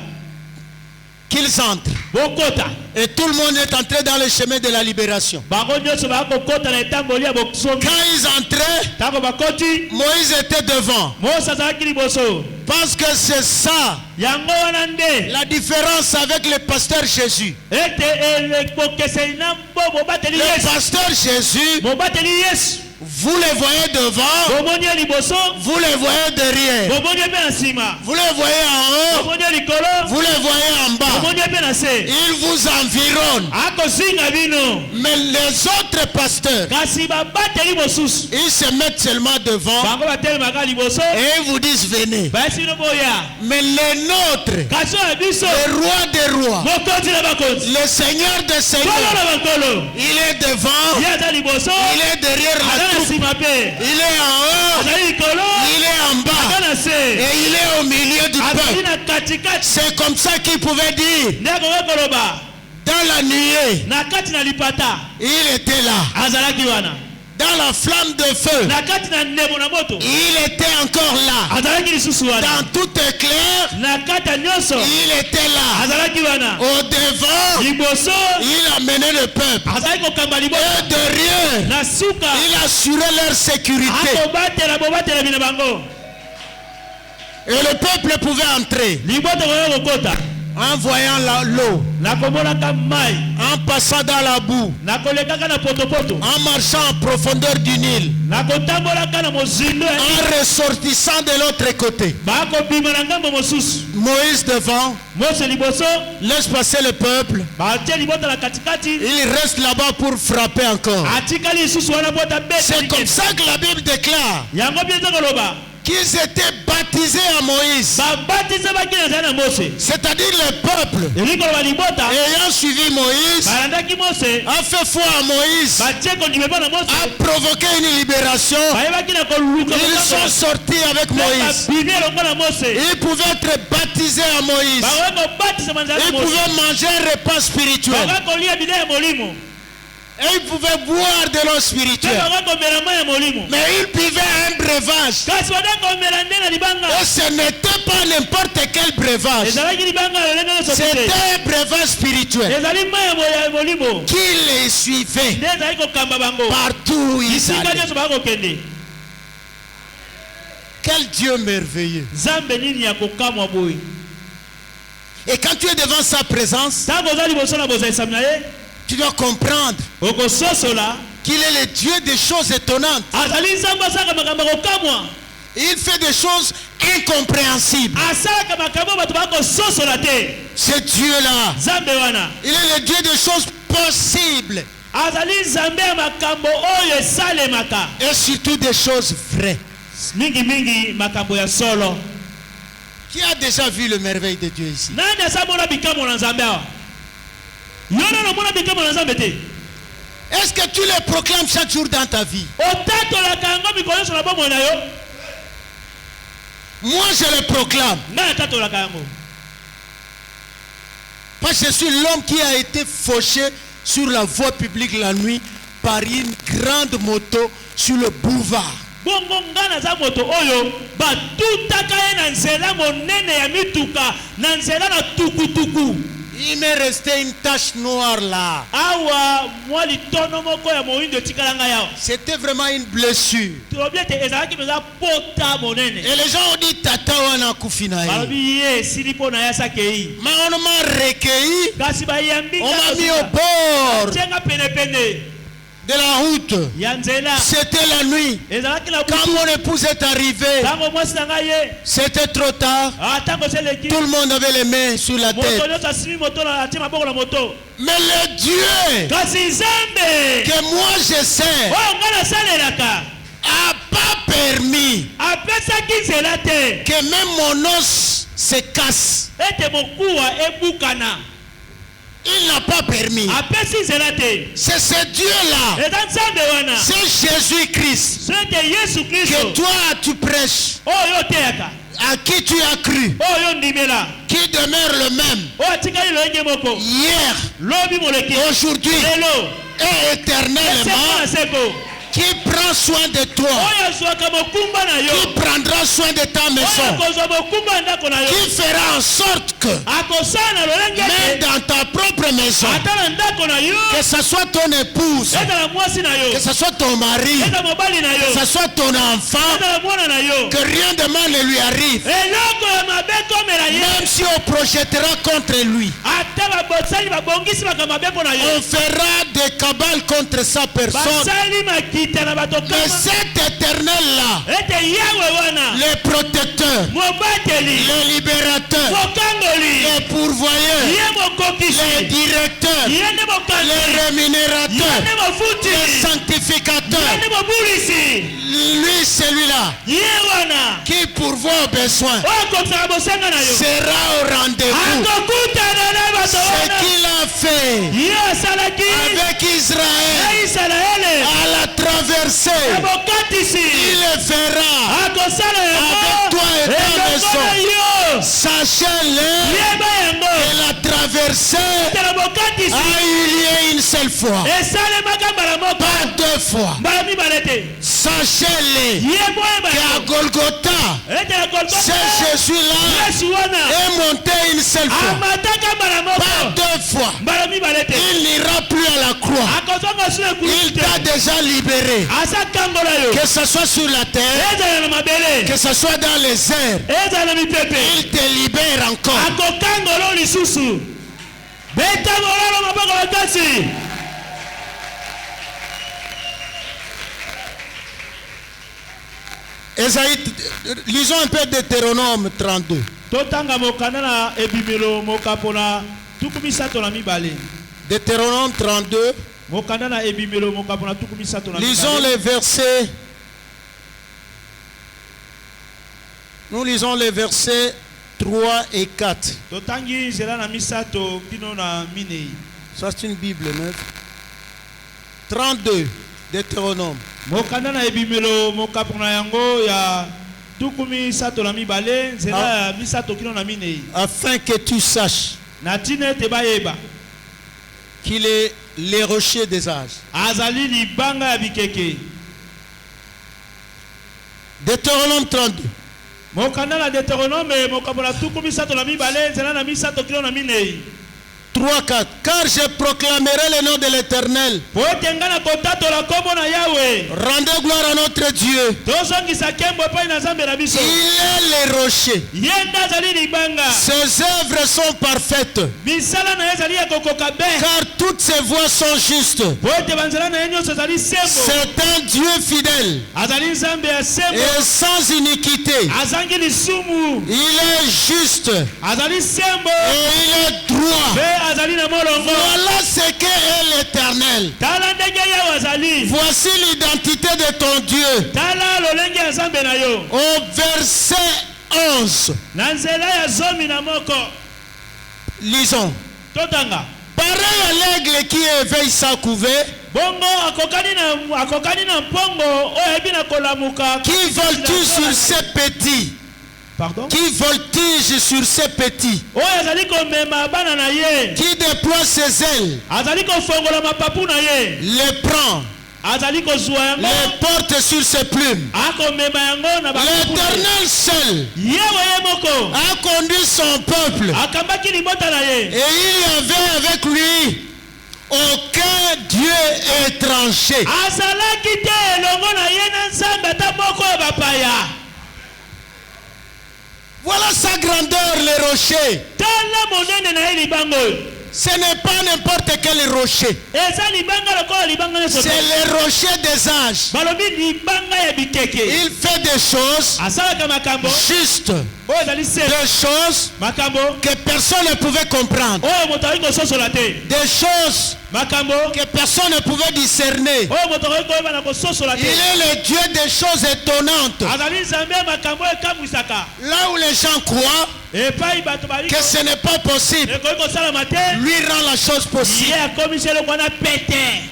qu'ils entrent. bokota Et tout le monde est entré dans le chemin de la libération. bango nyonso bakokota na etamboli ya bosomi. Quand ils entraient, Ntango bakoti Moïse était devant. Mose azalaki liboso. Parce que c'est ça Yango wana nde la différence avec le pasteur Jésus. ete bokeseli na bobateli Le Yesu. pasteur Jésus, Bobateli Yesu vous le voyez devant, bomoni ye liboso vous le voyez derrière. bomoni ye mpe na nsima Vous le voyez en haut, bomoni ye likolo vous le voyez en bas. bomoni ye mpe na se. Il vous environne. akozinga bino Mais les autres pasteurs, kasi babateli mosusu ils se mettent seulement devant bango batelemaka liboso et ils vous disent venez. bayesi bino boya. Mais les nôtres, kasi oyo biso le roi des rois, mokonzi na bakonzi le seigneur des kolo seigneurs, na bakolo il est devant, ye aza liboso il est derrière la aza na troupe, nsima mpe il est en haut, azali likolo il est en aza bas na se et il est au milieu du azali peuple. na katikati C'est comme ça qu'il pouvait dire. nde akoki koloba Dans la nuée, na kati na lipata il était là. azalaki wana Dans la flamme de feu, na kati na ndemo na moto il était encore là. azalaki lisusu wana Dans tout éclair, na kati ya nyonso il était là. azalaki wana Au devant, liboso il amenait le peuple. azalaki kokamba Et liboso derrière, na suka il assurait leur sécurité. akobatela bobatelemi na bango Et le peuple pouvait entrer liboto koya kokota en voyant l'eau, nakomonaka mai en passant dans la boue, nakolekaka na potopoto en marchant en profondeur du Nil, nakotambolaka na mozindo en ressortissant de l'autre côté. bakobima na ngambo mosusu Moïse devant, mose liboso laisse passer le peuple. batie libota na katikati Il reste là-bas pour frapper encore. atikali lisusu wana bota C'est comme beta ça que la Bible déclare yango bieza koloba qu'ils étaient baptisés à Moïse. babatizamaki na zali na mose C'est-à-dire le peuple, elingi koloba libota ayant suivi Moïse, balandaki mose a fait foi à Moïse, batie kondima mpo na mose a provoqué une libération. bayebaki na koluka Ils sont sortis avec Moïse. babimi elongo na mose Ils pouvaient être baptisés à Moïse. bakoki kobatisama na zali Ils na mose pouvaient manger un repas spirituel. bakoki kolia bilei ya molimo Et ils pouvaient boire de l'eau mpe spirituelle. bakoki komela mai ya molimo Mais ils buvaient un breuvage. kasi badaki komela nde na libanga Et ce n'était pas n'importe quel breuvage. ezalaki libanga lolenge nyonso te C'était un breuvage spirituel ezali mai ya molimo qui les suivait nde ezali kokamba bango partout où ils bisika allaient. nyonso baka kokende Quel Dieu merveilleux. nzambe nini ya kokamwa boye Et quand tu es devant sa présence, ntango oza liboso na bozalisami na ye tu dois comprendre okososola qu'il est le Dieu des choses étonnantes. azali nzambe asalaka makambo ya kokamwa Il fait des choses incompréhensibles. asalaka makambo bato bakososola te Ce Dieu-là, nzambe wana il est le Dieu des choses possibles azali nzambe ya makambo oyo esalemaka et surtout des choses vraies. mingimingi makambo ya solo. Qui a déjà vu le merveille de Dieu ici? nani asamona bikamwa na nzambe awa yo nano omona bikamwa na nzambe te Est-ce que tu les proclames chaque jour dans ta vie? otatolaka yango mikolo nyonso na bomoi na yo Moi, je les proclame. ngai atatolaka yango Parce que je suis l'homme qui a été fauché sur la voie publique la nuit par une grande moto sur le boulevard. bongo ngai naza moto oyo batutaka ye na nzela monene ya mituka na nzela na tukutuku Il m'est resté une tache noire là. awa mwa litono moko ya moyindo etikala ngai awa C'était vraiment une blessure. tolobi ete ezalaki mpenza pota monene Et les gens ont dit Tata wana kufina ye. balobi ye esili mpo na ye asakei Mais on m'a recueilli. kasi bayambi On m'a mis au bord tienga penepene de la route. ya nzela C'était la nuit. ezalaki na Quand butu mon épouse est arrivée, ntango mwasi na ngai ye c'était trop tard. ntango eseleki Tout le monde avait les mains sur la moto tête. nyonso asimi moto atie maboko na moto Mais le Dieu kasi nzambe que moi je sais oyo ngai nasalelaka a pas permis apesaki nzela te que même mon os se casse. ete mokuwa ebukana Il n'a pas permis. apesi nzela te C'est ce Dieu-là. eza nzambe wana C'est Jésus-Christ so ete yesu que kristo toi tu prêches, oyo oteyaka à qui tu as cru, oyo ondimela qui demeure le même oyo atikali lolenge moko hier, lobi moleki aujourd'hui lelo et seko éternellement. na seko qui prend soin de toi, oyo azwaka mokumba na yo, qui prendra soin de ta oyo maison, akozwa mokumba ya ndako na yo, qui fera en sorte que akosala na lolenge même ete dans ta propre maison, ata na ndako na yo, que ce soit ton épouse, ezala mwasi na yo, que ce soit ton mari, ezala mobali na que yo, ce soit ton enfant, ezala mwana na yo, que rien de mal ne lui arrive, eloko ya mabe komela ye, même si on projettera contre lui. ata babosali babongisi makambo mabe mpo na ye, On fera des cabales contre sa personne. basali makita na bato Mais kama cet éternel-là, ete yawe wana le protecteur, mobateli le libérateur, mokangoli le pourvoyeur, ye le mokokisi directeur, ye nde mokanzi le ye rémunérateur, nde mofuti le ye sanctificateur, nde mobulisi lui, celui-là, ye wana qui pourvoit aux besoins, oyo akokisaka bosenga na yo sera au rendez-vous. akokutana na bato Ce wana qu'il a fait ye asalaki avec Israël na isalaele à la traversée, na bokatisi il le fera akosala avec toi et ta elongo na maison. yo Sachez-le, yeba yango que la traversée te na a bokatisi eu lieu une seule fois, esalemaka mbala moko pas deux fois. mbala mibale te Sachez-le, ye boyeba qu'à yango Golgotha, ete na ce Golgotha Jésus-là yesu wana est monté une seule fois, amataka mbala pas moko deux fois. mbala mibale te Il n'ira plus à la croix. akozonga suna Il ekulusu te t'a déjà libéré. asa kangola yo Que ce soit sur la terre, ezala na mabele que ce soit dans les airs, ezala na mipepe il te libère encore. akokangola lisusu betangolalo maboko makasi Esaïe, lisons un peu Deutéronome 32. totanga mokanda na ebimelo mokapo na tuku misato na mibale Deutéronome 32. mokanda na ebimelo mokapo na tuku misato na Lisons mibale les versets. Nous lisons les versets 3 et 4. totangi nzela na misato kino na minei Ça, c'est une Bible neuve. 32, Deutéronome. mokanda na ebimelo mokapo na yango ya tuku misato na mibale nzela ya misato kino na minei Afin que tu saches na ntina ete bayeba qu'il est les rochers des âges. azali libanga ya bikeke Deutéronome 32. mokanda na deutéronome mokapo na tuku misato na mibale nzela na misato kino na minei 3, 4. Car je proclamerai le nom de l'Éternel. po ete nga na kotatola kombo na yawe Rendez gloire à notre Dieu. tozongisa nkembo epai na nzambe na biso Il est les rochers. ye nde azali libanga Ses œuvres sont parfaites. misala na ye ezali ya kokoka be Car toutes ses voies sont justes. po ete banzela na ye nyonso ezali sembo C'est un Dieu fidèle azali nzambe ya sembo et sans iniquité. azangi lisumu Il est juste et azali sembo il est droit. mpe azali na molongo Voilà ce qu'est l'Éternel. tala ndenge yawe azali Voici l'identité de ton Dieu. tala lolenge ya nzambe na yo Au verset 11. na nzela ya zomi na moko Lisons. totanga Pareil à l'aigle qui éveille sa couvée, bongo akokani na mpongo oyo ayebi na kolamuka qui voltige sur ses petits, pardon qui voltige sur ses petits, oyo azali komema bana na ye qui déploie ses ailes, azali kofongola mapapu na ye les prend, azali kozwa yango les porte sur ses plumes. akomema yango na bapapu na ye. L'Éternel seul yewe ye moko a conduit son peuple akambaki libota na ye et il y avait avec lui aucun Dieu étranger. azalaki te elongo na ye na nzambe ata moko ya bapaya Voilà sa grandeur, les rochers. tala monene na ye libanga oyo Ce n'est pas n'importe quel rocher. eza libanga lokola libanga nyonso C'est les rochers des âges. balobi libanga ya bikeke Il fait des choses asalaka makambo justes, oyo ezali se des choses makambo que personne ne pouvait comprendre, oyo moto akoki kososola te des choses makambo que personne ne pouvait discerner. oyo moto akoki koyeba na kososola Il te est le Dieu des choses étonnantes. azali nzambe ya makambo oyo ekamwisaka Là où les gens croient epai bato bali que ce n'est pas possible, ekoki kosalama te lui rend la chose ye possible. akomisi eloko wana pete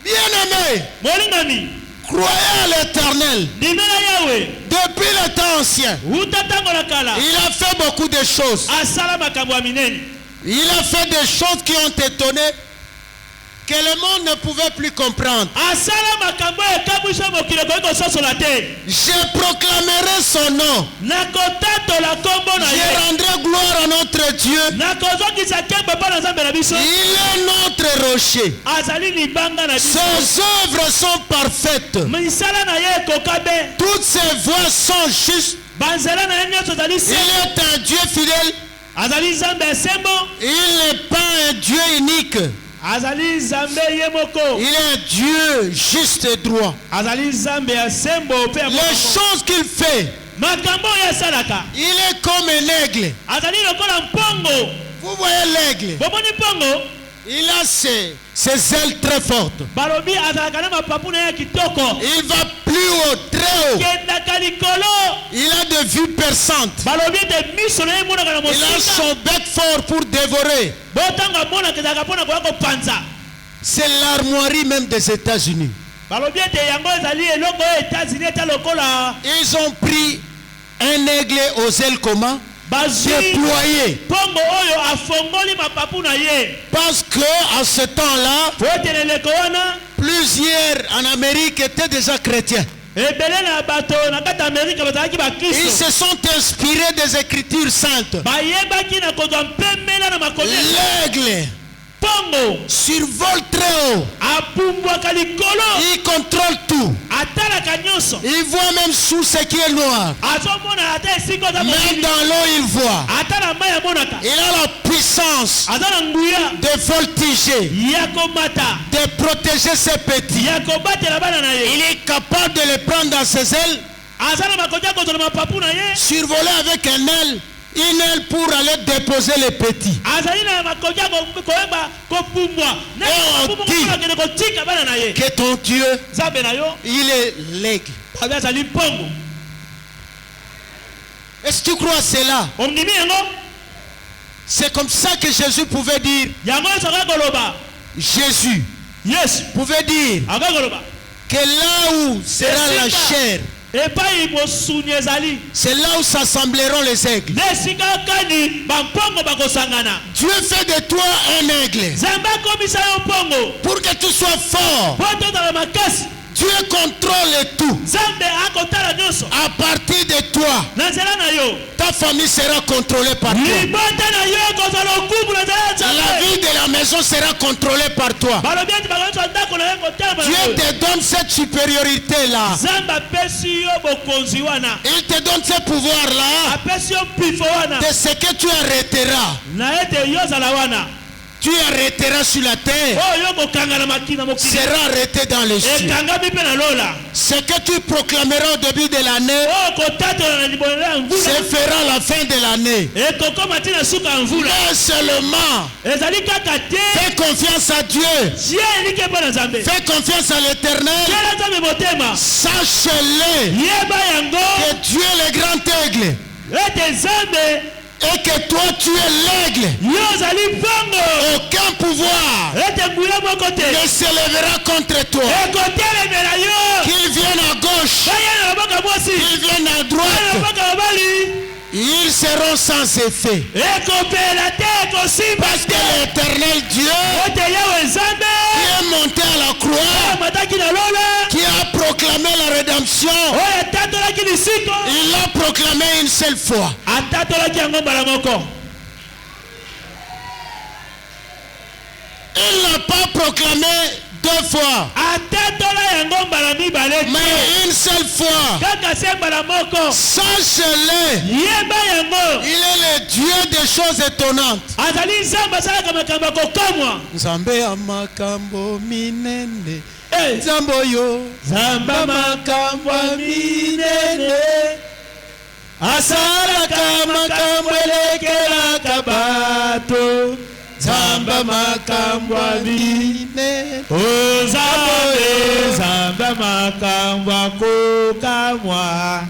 Bien-aimé, molingami croyez à l'Éternel. ndimela yawe Depuis le temps ancien, uta ntango na kala il a fait beaucoup de choses. asala makambo ya minene Il a fait des choses qui ont étonné que le monde ne pouvait plus comprendre. Je proclamerai son nom. Je rendrai gloire à notre Dieu. Il est notre rocher. Ses œuvres sont parfaites. Toutes ses voies sont justes. Il est un Dieu fidèle. Il n'est pas un Dieu unique. Il est un Dieu juste et droit. Les choses qu'il fait, il est comme un aigle. Vous voyez l'aigle? Il a ses ailes très fortes. Il va plus haut, très haut. Il a des vues perçantes. Il a son bec fort pour dévorer. C'est l'armoirie même des États-Unis. Ils ont pris un aigle aux ailes comment? Déployé. Parce que à ce temps-là, plusieurs en Amérique étaient déjà chrétiens. Ils se sont inspirés des Écritures saintes. L'aigle survole très haut. Il contrôle tout. Il voit même sous ce qui est noir. Même dans l'eau il voit. Il a la puissance de voltiger, de protéger ses petits. Il est capable de les prendre dans ses ailes, survoler avec une aile pour aller déposer les petits. Et on dit que ton Dieu, il est l'aigle. Est-ce que tu crois cela? C'est comme ça que Jésus pouvait dire. Jésus pouvait dire que là où sera la chair, c'est là où s'assembleront les aigles. Dieu fait de toi un aigle pour que tu sois fort. Dieu contrôle tout. À partir de toi, ta famille sera contrôlée par toi. La vie de la maison sera contrôlée par toi. Dieu te donne cette supériorité-là. Il te donne ce pouvoir-là. De ce que tu arrêteras. Tu arrêteras sur la terre, sera arrêté dans les cieux. Ce que tu proclameras au début de l'année, se fera à la fin de l'année. Mais seulement, fais confiance à Dieu. Fais confiance à l'Éternel. Sache-le que Dieu est le grand aigle. Et que toi tu es l'aigle. Aucun pouvoir ne s'élèvera contre toi. Qu'il vienne à gauche, qu'il vienne à droite, ils seront sans effet. Parce que l'Éternel Dieu qui est monté à la croix, qui a proclamé la rédemption, il l'a proclamé une seule fois. Il n'a pas proclamé deux fois, mais une seule fois. Sache-le, il est le Dieu des choses étonnantes. Nzambe amakambo minene, Zamboyo, Zamba makambo minene, Asaraka makambo elekela kabato. Zamba makambwa bine, o zamba makambwa kokamwa,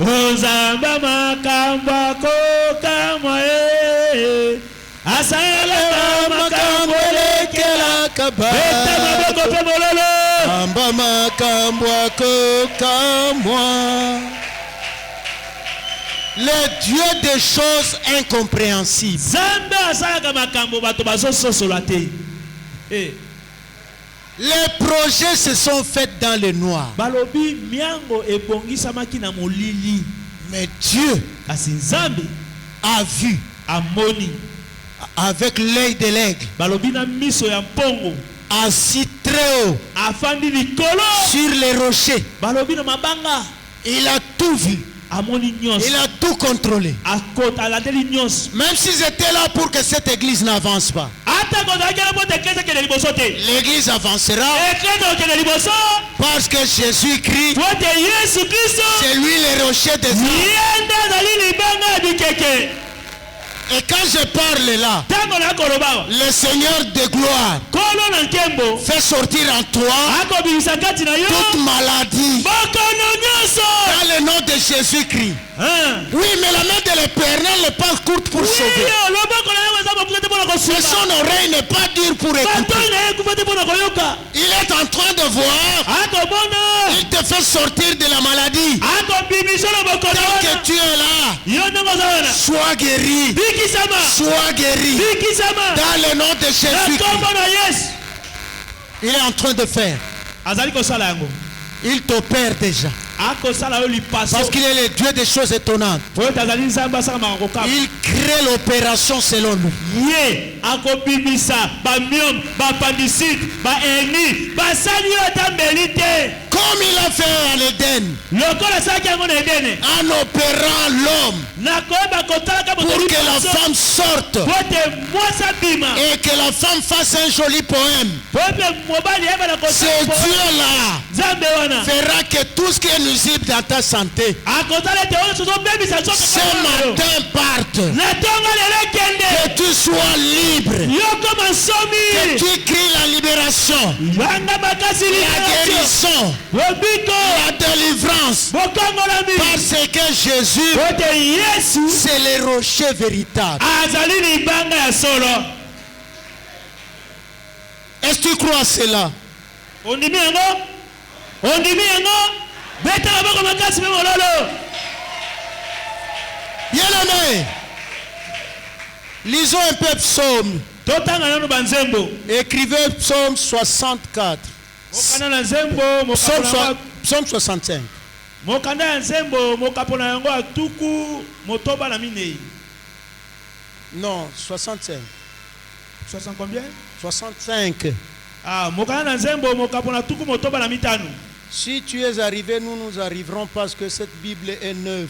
o zamba makambwa kokamwa, asala makambwa lekela kabata, zamba makambwa kokamwa. Le Dieu des choses incompréhensibles. Les projets se sont faits dans le noir. balobi miango ebongisamaki na molili Mais Dieu kasi nzambe a vu amoni avec l'œil de l'aigle, balobi na miso ya mpongo assis très haut afandi likolo sur les rochers. balobi na mabanga Il a tout vu. amoni nyonso Il a tout contrôlé. akota alandeli nyonso Même s'ils étaient là pour que cette église n'avance pas. ata kozalaki na mpo te eklese ekende liboso te L'église avancera eklese okende liboso parce que Jésus-Christ, po te yesu kristo c'est lui le rocher des âmes. ye nde azali libanga ya bikeke Et quand je parle là, ntango na koloba le Seigneur de gloire kolo na nkembo fait sortir en toi akobimisa kati na yo toute maladie bokono nyonso dans le nom de Jésus-Christ. Oui, mais la main de l'Éternel n'est pas courte pour sauver. wiyo loboko na yango eza mopusa te mpona Et kosunga son oreille n'est pas dure pour écouter. matoi na ye ekufa te mpona koyoka Il est en train de voir. akobona Il te fait sortir de la maladie. akobimisa na bokono Tant que wana tu es là, yo ndenge oza wana sois guéri. bikisama Sois guéri. bikisama Dans le nom de na Jésus-Christ. nkombo na yesu Il est en train de faire. azali kosala yango Il t'opère déjà. akosala yo lipaso Parce qu'il est le Dieu des choses étonnantes. po ete azali nzambe asalamaka kokaba Il crée l'opération selon lui. ye akobimisa bamiome bapandicide bahernie basali yo ata mbeli te Comme il a fait à l'Éden, lokola asalaki yango na edene en opérant l'homme nakoyeba kotalaka moto pour que la lipaso femme sorte po ete mwasi abima et que la femme fasse un joli poème. po ete mobali yeba na Ce kotala Dieu-là nzambe wana fera que tout ce qui est nuisible dans ta santé akotala ete oyo tozobebisa ce matin parte. na ntongo lelo ekende Que tu sois libre. yokoma Que nsomi tu cries la libération, yanga makasi la libération guérison, bobiko la délivrance. bokangolami Parce que Jésus, po ete yesu c'est le rocher véritable. azali libanga ya solo Est-ce que tu crois à cela? ondimi yango ondimi yango beta maboko makasi mpe mololo Bien-aimé, lisons un peu psaume. totanga nano banzembo Écrivez psaume 64. mokanda na nzembo Psaume 65. mokanda ya nzembo mokapo na yango atuku motoba na minei Non, 65. 60 combien 65. ah mokanda na nzembo mokapo na tuku motoba na mitano Si tu es arrivé, nous arriverons parce que cette Bible est neuve.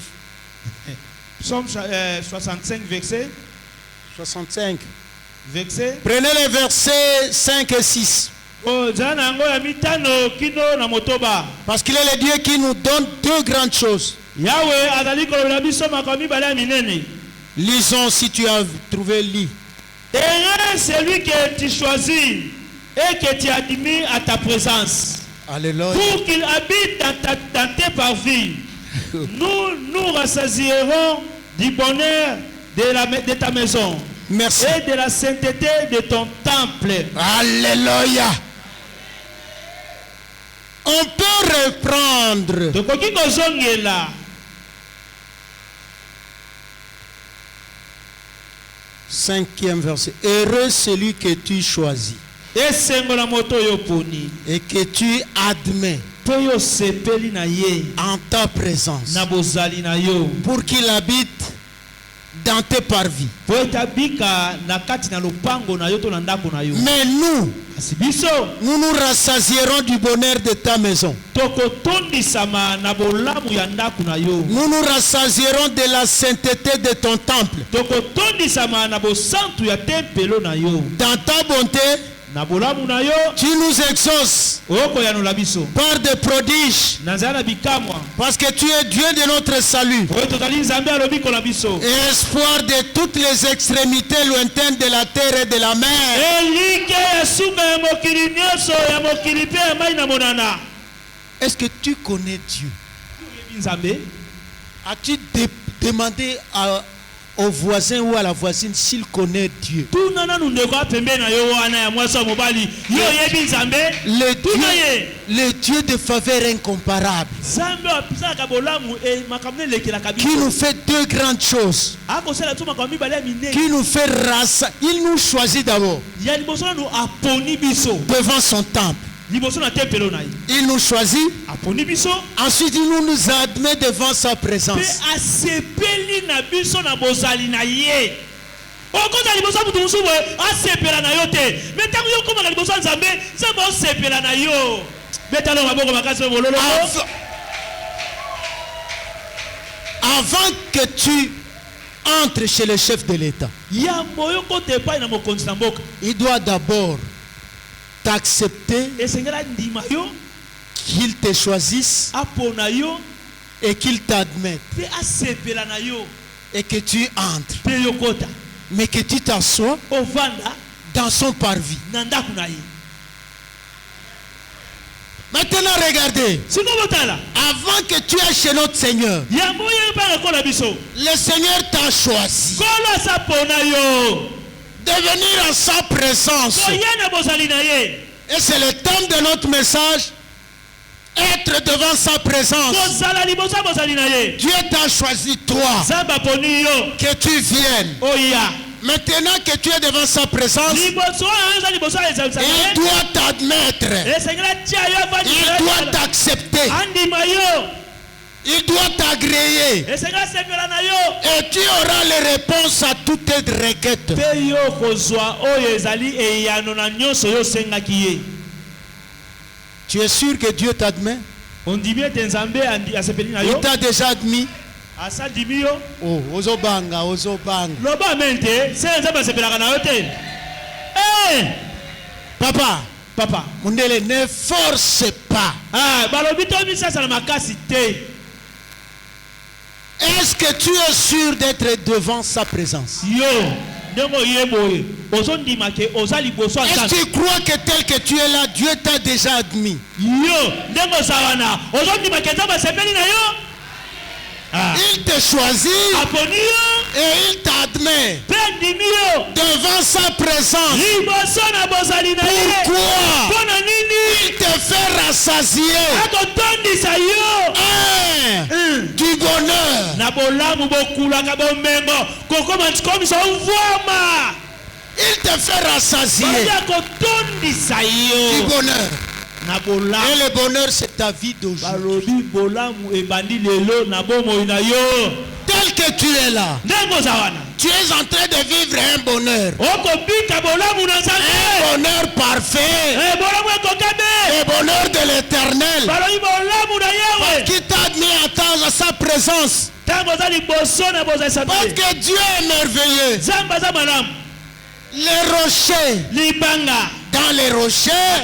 Psaume 65 verset 65. verset Prenez les versets 5 et 6. ozala na yango ya mitano kino na motoba Parce qu'il est le Dieu qui nous donne deux grandes choses. yawe azali kolobela biso makambo mibale ya minene Lisons si tu as trouvé lit. heureux celui que tu choisis et que tu admis à ta présence Alléluia. pour qu'il habite dans tes parvis. Nous rassasierons du bonheur de ta maison Merci. et de la sainteté de ton temple. Alléluia. On peut reprendre tokoki kozongela 5e verset. Heureux celui que tu choisis esengo na moto oyo poni et que tu admets mpe oyo osepeli na ye en ta présence na bozali na yo pour qu'il habite dans tes parvis. po ete abika na kati na lopango na yo to na ndako na yo. Mais nous, kasi biso nous nous rassasierons du bonheur de ta maison. tokotondisama na bolamu ya ndako na yo. Nous nous rassasierons de la sainteté de ton temple. tokotondisama na bosantu ya tempelo na yo. Dans ta bonté, na bolamu na yo tu nous exauces okoyanola biso par des prodiges. na nzela na bikamwa Parce que tu es Dieu de notre salut. oyo tozali nzambe alobiko na biso Et espoir de toutes les extrémités lointaines de la terre et de la mer. elike ya suka ya mokili nyonso ya mokili mpe ya mai na monana. Est-ce que tu connais Dieu? oyebi nzambe As-tu demandé au voisin ou à la voisine s'il connaît Dieu? tuna nanu ndeko apembe na yo wana ya mwasi wa mobali yo oyebi nzambe tuna ye Le Dieu de faveur incomparable nzambe apisalaka bolamu makambo elekelaka qui nous fait deux grandes choses. akosala biso makambo mibale ya minene Qui nous fait race. Il nous choisit d'abord ya liboso nanu aponi biso devant son temple. liboso na tempelo na ye. Il nous choisit. Aponi biso. Ensuite, il nous admet devant sa présence. Pe asepeli na biso na bozali na ye. Okota liboso mutu musubo asepela na yo te. Mais tango yo koma na liboso nzambe, c'est bon sepela na yo. Betalo maboko makasi bololo. Avant que tu entres chez le chef de l'État, il doit d'abord t'accepter, qu'il te choisisse et qu'il t'admette et que tu entres, mais que tu t'assoies dans son parvis. Maintenant, regardez. Avant que tu ailles chez notre Seigneur, le Seigneur t'a choisi de venir à sa présence. Et c'est le thème de notre message. Être devant sa présence. Dieu t'a choisi toi que tu viennes. Maintenant que tu es devant sa présence, il doit t'admettre, il doit t'accepter, il doit t'agréer, et tu auras les réponses à toutes tes requêtes. Tu es sûr que Dieu t'admet? Il t'a déjà admis. Oh, ozobanga. Papa, Mundele, ne force pas. Est-ce que tu es sûr d'être devant sa présence? Est-ce que tu crois que tel que tu es là, Dieu t'a déjà admis? Il te choisit et il t'admet devant sa présence. Pourquoi? Il te fait rassasier du bonheur. Il te fait rassasier du bonheur. Et le bonheur, c'est ta vie d'aujourd'hui. Tel que tu es là, tu es en train de vivre un bonheur. Un bonheur parfait. Le bonheur de l'Éternel. Parce qu'il t'a admis à sa présence. Parce que Dieu est merveilleux. Les rochers, dans les rochers,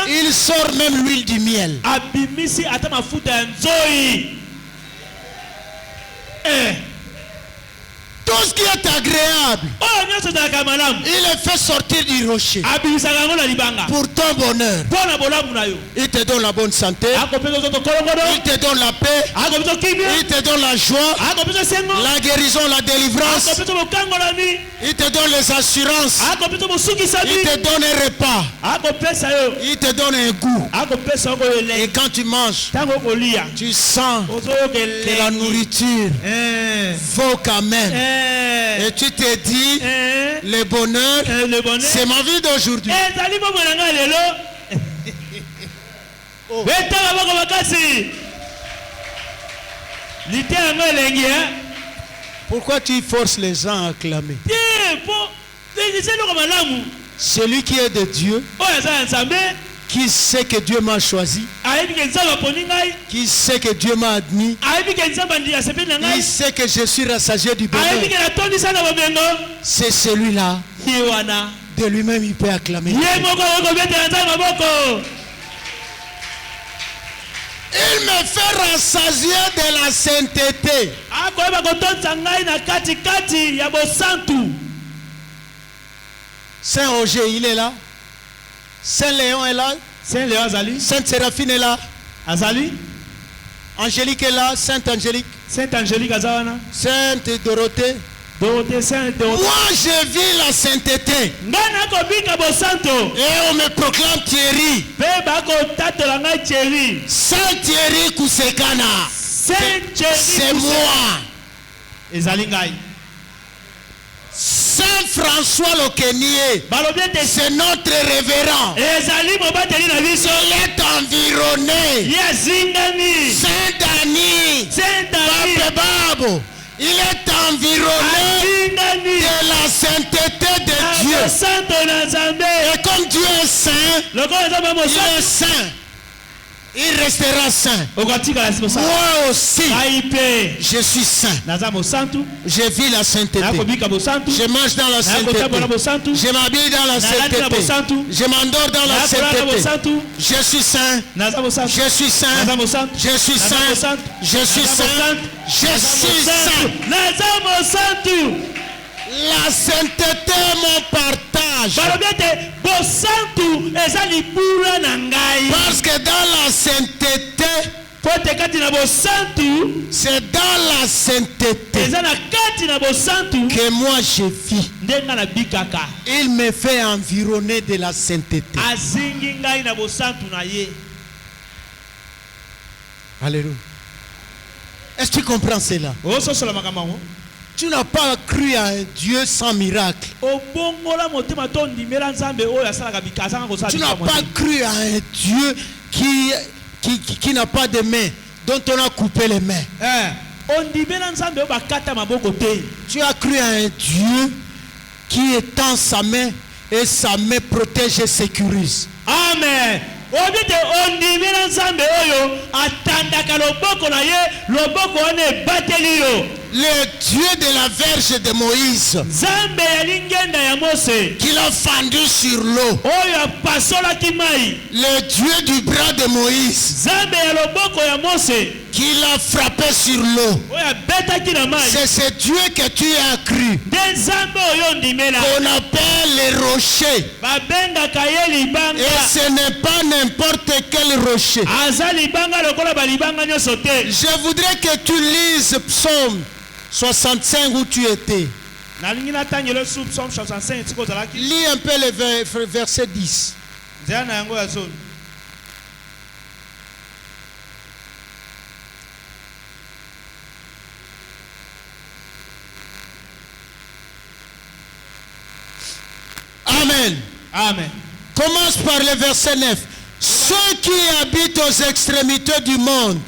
il sort même l'huile du miel. Tout ce qui est agréable, il est fait sortir du rocher pour ton bonheur. Il te donne la bonne santé, il te donne la paix, il te donne la joie, la guérison, la délivrance, il te donne les assurances, il te donne un repas, il te donne un goût. Et quand tu manges, tu sens que la nourriture vaut quand même. Et tu te dis, le bonheur, c'est ma vie d'aujourd'hui. Pourquoi tu forces les gens à acclamer? Celui qui est de Dieu, qui sait que Dieu m'a choisi, qui sait que Dieu m'a admis, qui sait que je suis rassasié du bonheur, c'est celui-là. De lui-même il peut acclamer. Il me fait rassasier de la sainteté. Saint Roger, il est là. Saint Léon est là. Sainte Séraphine est là. Angélique est là. Sainte Angélique. Sainte Dorothée. Moi je vis la sainteté. Et on me proclame Thierry. Saint Thierry Koussekana. C'est moi. Saint Saint François Lokenier, c'est notre révérend. Il est environné. Saint Denis, Pape Babo, il est environné de la sainteté de Dieu. Et comme Dieu est saint, il est saint. Il restera saint. Moi aussi, je suis saint. Je vis la sainteté. Je marche dans la sainteté. Je m'habille dans la sainteté. Je m'endors dans la sainteté. Je suis saint. Je suis saint. Je suis saint. Je suis saint. Je suis saint. La sainteté est mon partage. Parce que dans la sainteté, c'est dans la sainteté que moi je vis. Il me fait environner de la sainteté. Alléluia. Est-ce que tu comprends cela? Tu n'as pas cru à un Dieu sans miracle. Tu n'as pas cru à un Dieu qui n'a pas de main, dont on a coupé les mains. Tu as cru à un Dieu qui étend sa main et sa main protège et sécurise. Amen. Le Dieu de la Vierge de Moïse, qui l'a fendu sur l'eau. Le Dieu du bras de Moïse, qui l'a frappé sur l'eau. C'est ce Dieu que tu as cru, qu'on appelle les rochers. Et ce n'est pas n'importe quel rocher. Je voudrais que tu lises Psaume 65 où tu étais. Lis un peu le verset 10. Amen. Amen. Commence par le verset 9. Ceux qui habitent aux extrémités du monde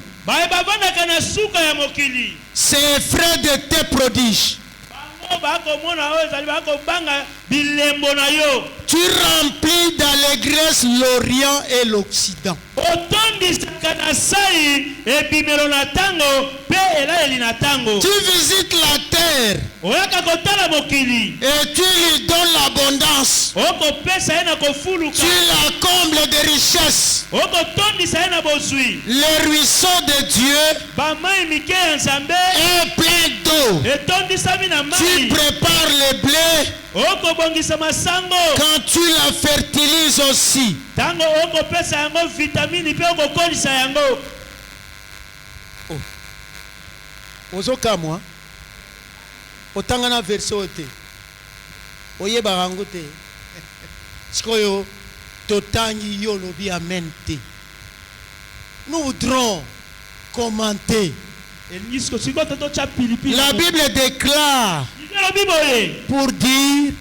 s'effraient de tes prodiges. Tu remplis d'allégresse l'Orient et l'Occident. Tu visites la terre et tu lui donnes l'abondance. Tu la combles de richesses. Le ruisseau de Dieu est plein d'eau. Tu prépares le blé quand tu la fertilises aussi. Ozoka moi otangana verset ote oye barangote sikoyo totangi yo lobi amen te. Nous voudrons commenter. La Bible déclare pour dire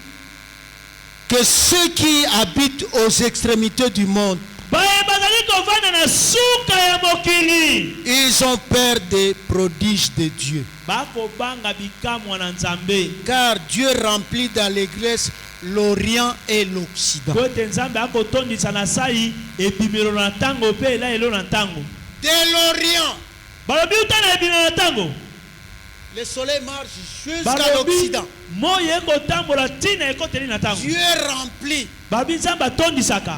que ceux qui habitent aux extrémités du monde, ils ont peur des prodiges de Dieu. Car Dieu remplit d'allégresse l'Orient et l'Occident. De l'Orient, le soleil marche jusqu'à l'Occident. Dieu est rempli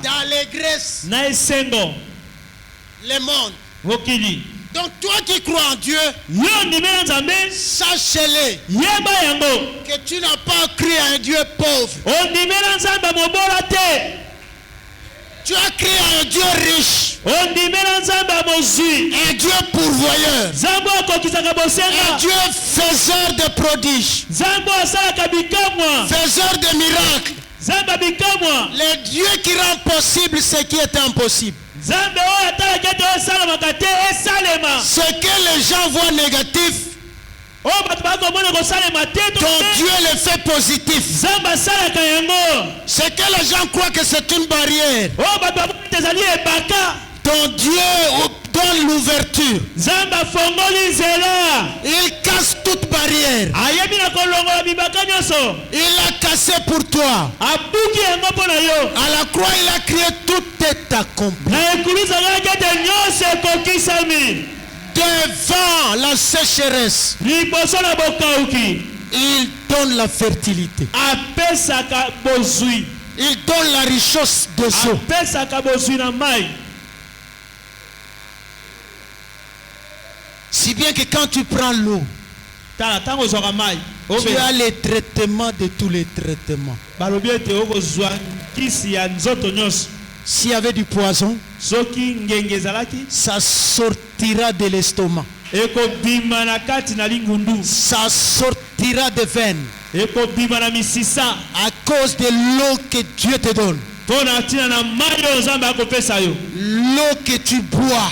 d'allégresse le monde. Donc toi qui crois en Dieu, sache-le que tu n'as pas cru à un Dieu pauvre. Tu as cru à un Dieu riche, un Dieu pourvoyeur, un Dieu faiseur de prodiges, faiseur de miracles, le Dieu qui rend possible ce qui est impossible. Ce que les gens voient négatif, Ton Dieu le fait positif. C'est que les gens croient que c'est une barrière. Ton Dieu donne l'ouverture. Il casse toute barrière. Il a cassé pour toi. À la croix, il a créé tout est accompli. Devant la sécheresse, il donne la fertilité. Il donne la richesse des eaux. Si bien que quand tu prends l'eau, tu as les traitements de tous les traitements. S'il y avait du poison, ça sortira de l'estomac. Ça sortira des veines. À cause de l'eau que Dieu te donne. L'eau que tu bois,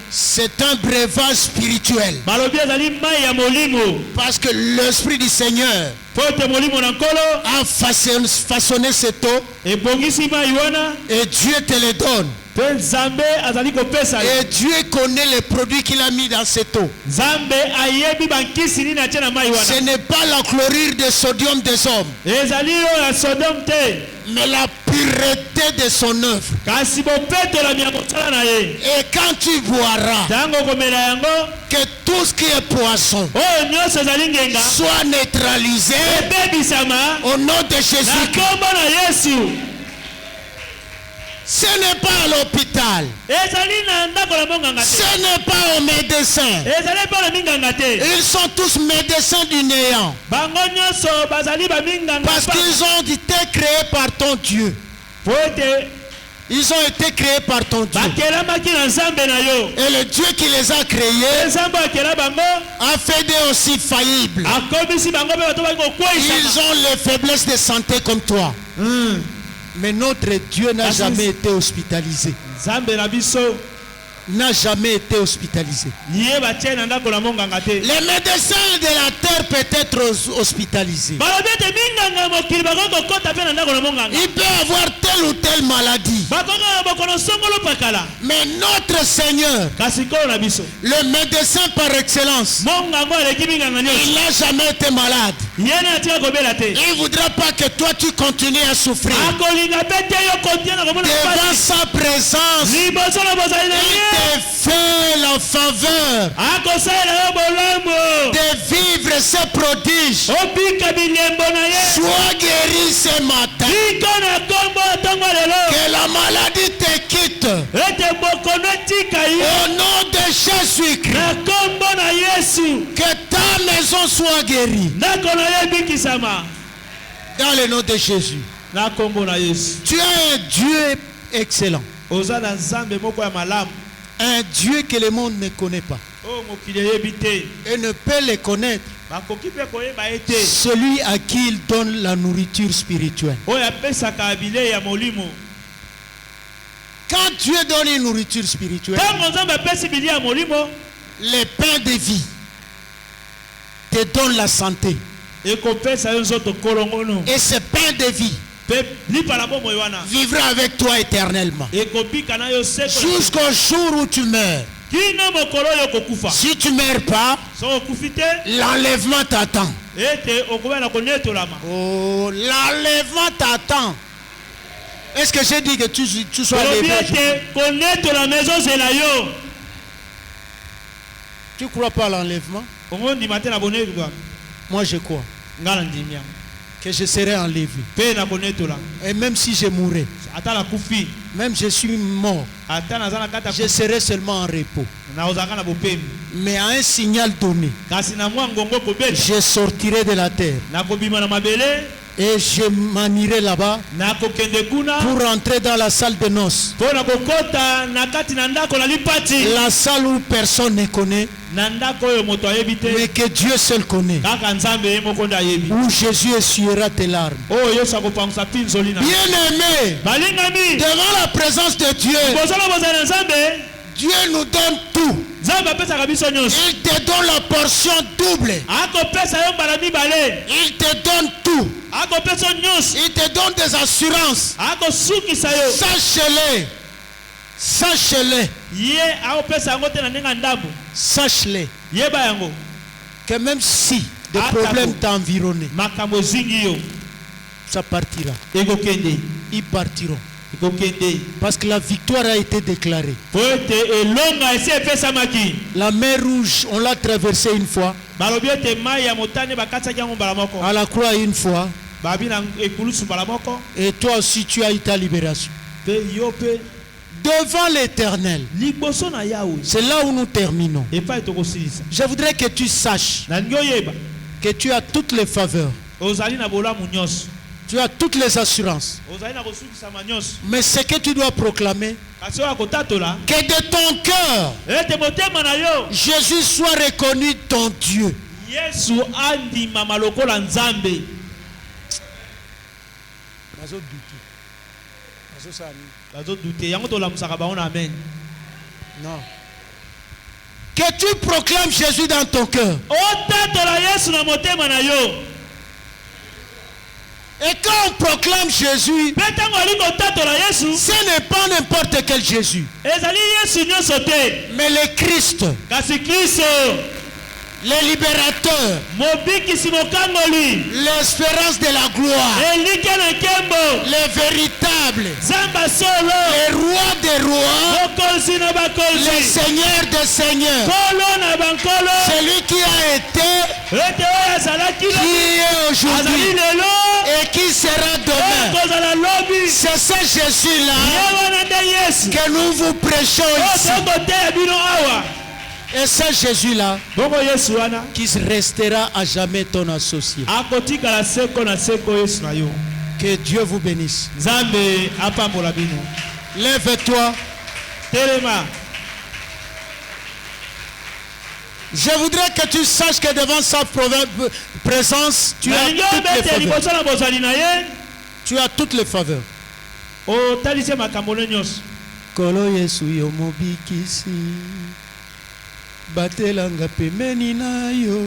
c'est un breuvage spirituel. Parce que l'Esprit du Seigneur a façonné cette eau. Et Dieu te le donne. Et Dieu connaît les produits qu'il a mis dans cette eau. Ce n'est pas la chlorure de sodium des hommes, mais la pureté de son œuvre. Et quand tu boiras, que tout ce qui est poisson soit neutralisé au nom de Jésus. Ce n'est pas à l'hôpital. Ce n'est pas aux médecins. Ils sont tous médecins du néant. Parce qu'ils ont été créés par ton Dieu. Ils ont été créés par ton Dieu. Et le Dieu qui les a créés a fait d'eux aussi faillibles. Ils ont les faiblesses de santé comme toi. Mais notre Dieu n'a jamais été hospitalisé. N'a jamais été hospitalisé. Les médecins de la terre peuvent être hospitalisés. Il peut avoir telle ou telle maladie. Mais notre Seigneur, le médecin par excellence, il n'a jamais été malade. Il ne voudra pas que toi tu continues à souffrir. Devant sa présence, il te fait la faveur de vivre ses prodiges. Sois guéri ce matin. Que la maladie te quitte. Au nom de Jésus-Christ. Que ta maison soit guérie. Dans le nom de Jésus. Tu as un Dieu excellent. Un Dieu que le monde ne connaît pas. Et ne peut le connaître. Celui à qui il donne la nourriture spirituelle. Quand Dieu donne une nourriture spirituelle, les pains de vie te donnent la santé. Et ce pain de vie vivra avec toi éternellement jusqu'au jour où tu meurs. Si tu ne meurs pas, l'enlèvement t'attend. Oh, l'enlèvement t'attend. Est-ce que j'ai dit que tu sois enlevé? Tu crois pas à l'enlèvement? Moi je crois que je serai enlevé. Et même si je mourrai, même je suis mort, je serai seulement en repos. Mais à un signal donné, je sortirai de la terre et je m'en là-bas pour entrer dans la salle de noces. La salle où personne ne connaît, mais que Dieu seul connaît. Où Jésus essuiera tes larmes. Bien-aimé, devant la présence de Dieu, Dieu nous donne tout. nzambe apesaka biso nyonso. Il te donne la portion double. Akopesa yo mbala mibale. Il te donne tout. Akopesa yo nyonso. Il te donne des assurances. Akosukisa yo. Sache-le. Sache-le. Ye akopesa yango te na ndenge ndambo. Sache-le. Yeba yango. Que même si des problèmes t'environnent, makambo zingi yo, ça partira. Ekokende. Ils partiront. Ekokende. Parce que la victoire a été déclarée. Poete elonga ese epesamaki. La mer Rouge, on l'a traversée une fois. Balobi ete mai ya motane bakatsaki yango mbala moko. À la croix une fois. Babi na ekulusu mbala moko. Et toi aussi tu as eu ta libération. Pe yo pe devant l'Éternel. liboso na Yahweh. C'est là où nous terminons. Et pas tokosilisa. Je voudrais que tu saches Na ngoyeba que tu as toutes les faveurs. ozali na bolamu nyonso. Tu as toutes les assurances. Ozali na kosukisa nyonso. Mais ce que tu dois proclamer, Kasi oya kotatola. que de ton cœur, Ete motema na yo. Jésus soit reconnu ton Dieu. Yesu andima malokola nzambe. Bazo douter. Yango to lamusaka ba on amen. Non. Que tu proclames Jésus dans ton cœur. Otatola Yesu na motema na yo. Et quand on proclame Jésus, Betango aliko otatola Yesu. ce n'est pas n'importe quel Jésus, Ezali Yesu nyonso te. mais le Christ, Kasi Kristo. le libérateur, Mobikisi mokangoli. l'espérance de la gloire, Elike na kembo. le véritable, Zamba solo. le roi des rois, Bokozi na le bakozi. Seigneur des seigneurs, Kolo na bankolo. celui qui a été, Ete oyo azalaki qui est azali aujourd'hui lelo. et qui sera demain. Kozala lobi. C'est ce Jésus-là Ye wana nde Yesu. que nous vous prêchons ici. Otokoteya bino awa. Et c'est Jésus-là Bongo Yesu wana. qui restera à jamais ton associé. Akotikala seko na seko Yesu na yo. Que Dieu vous bénisse. Nzambe apambola bino. Lève-toi. Telema. Je voudrais que tu saches que devant sa présence, tu as toutes les faveurs. liboso na bozali na ye. Tu as toutes les faveurs. Otalise makambo nyonso. Kolo Yesu yo mobikisi, batelanga pembeni na yo,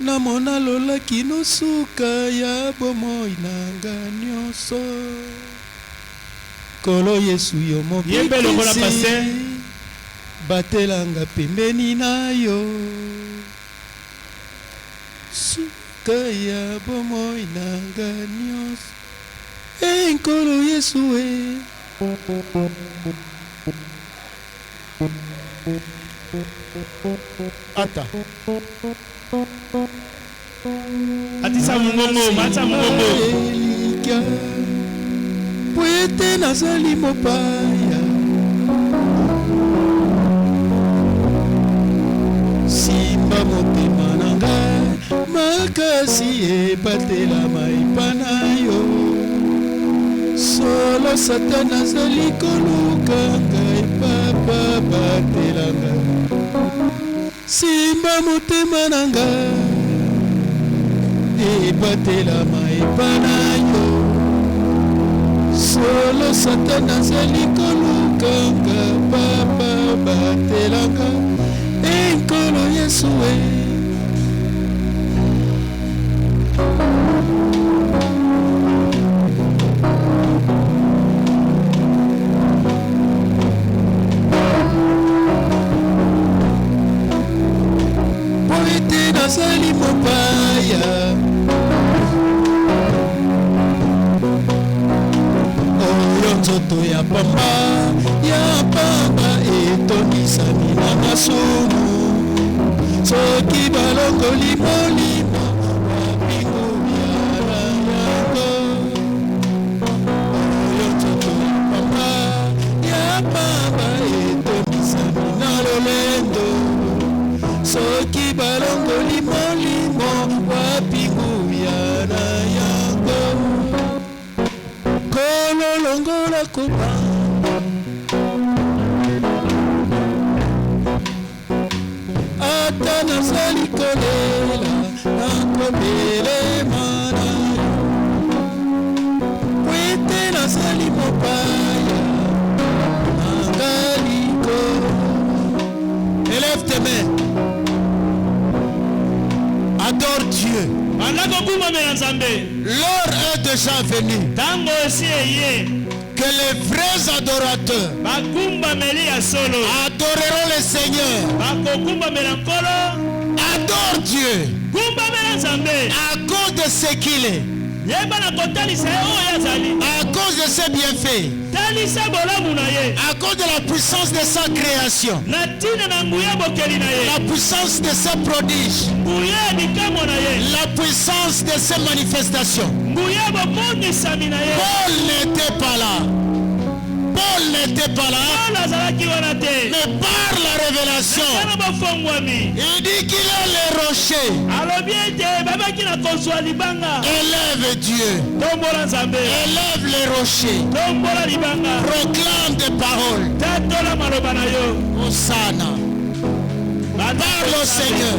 namona lolaki nosuka ya bomoi nanga nyonso. Kolo Yesu yo mobikisi, batelanga pembeni na yo, suka ya bomoi nanga nyonso. Nkolo Yesu Ata. Atisa mungongo, matsa mungongo. Poete nazali mopaya. Simba motema na ngai, makasi ebatela maipa na yo. Solo Satan azali koluka ngai, papa batela ngai. Simba motema na ngai, ebatela maipa na yo. Solo Satan azali koluka ngai, papa batela ngai. Nkolo Yesu poete nazali mopaya, oyo nzoto ya pamba etonisami na masumu. Soki balongoli molimo wapingo biara yango, oyo nzoto ya pamba etonisami na lolendo. Soki balongoli molimo wapingo biara yango, kololongola koba. Ata nazali kolela nakomelema na yo, poete nazali mopaya nangaliko, Lève tes mains. Adore Dieu. L'heure est déjà venue que les vrais adorateurs adoreront le Seigneur. Adore Dieu à cause de ce qu'il est, à cause de ses bienfaits, à cause de la puissance de sa création, la puissance de ses prodiges, la puissance de ses manifestations. Paul n'était pas là. Paul n'était pas là, mais par la révélation, il dit qu'il est le rocher. Élève Dieu, élève les rochers, proclame des paroles. Hosanna, parle au Seigneur.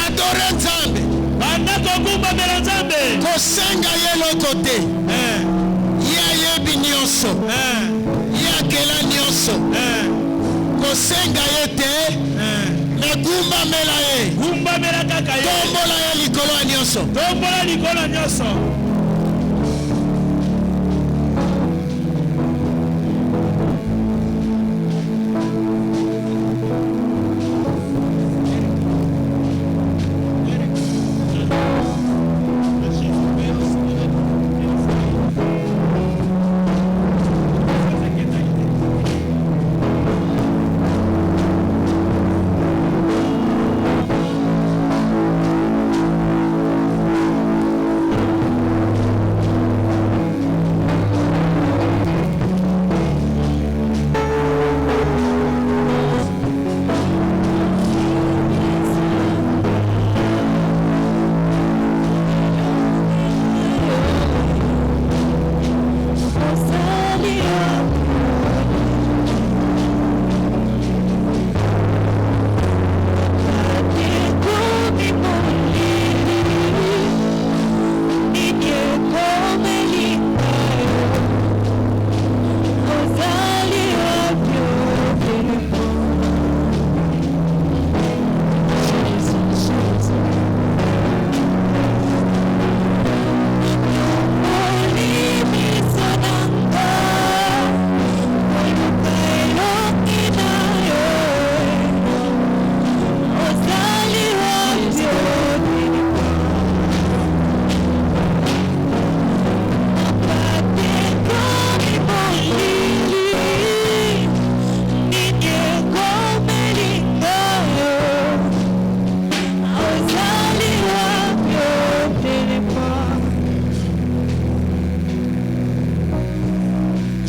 Adorez Nzambe. Kosenga ye lokote. Ye yebi nyonso. Ye akela nyonso. Kosenga ye te. Me gumba mela ye. Tombola ye likolo nyonso.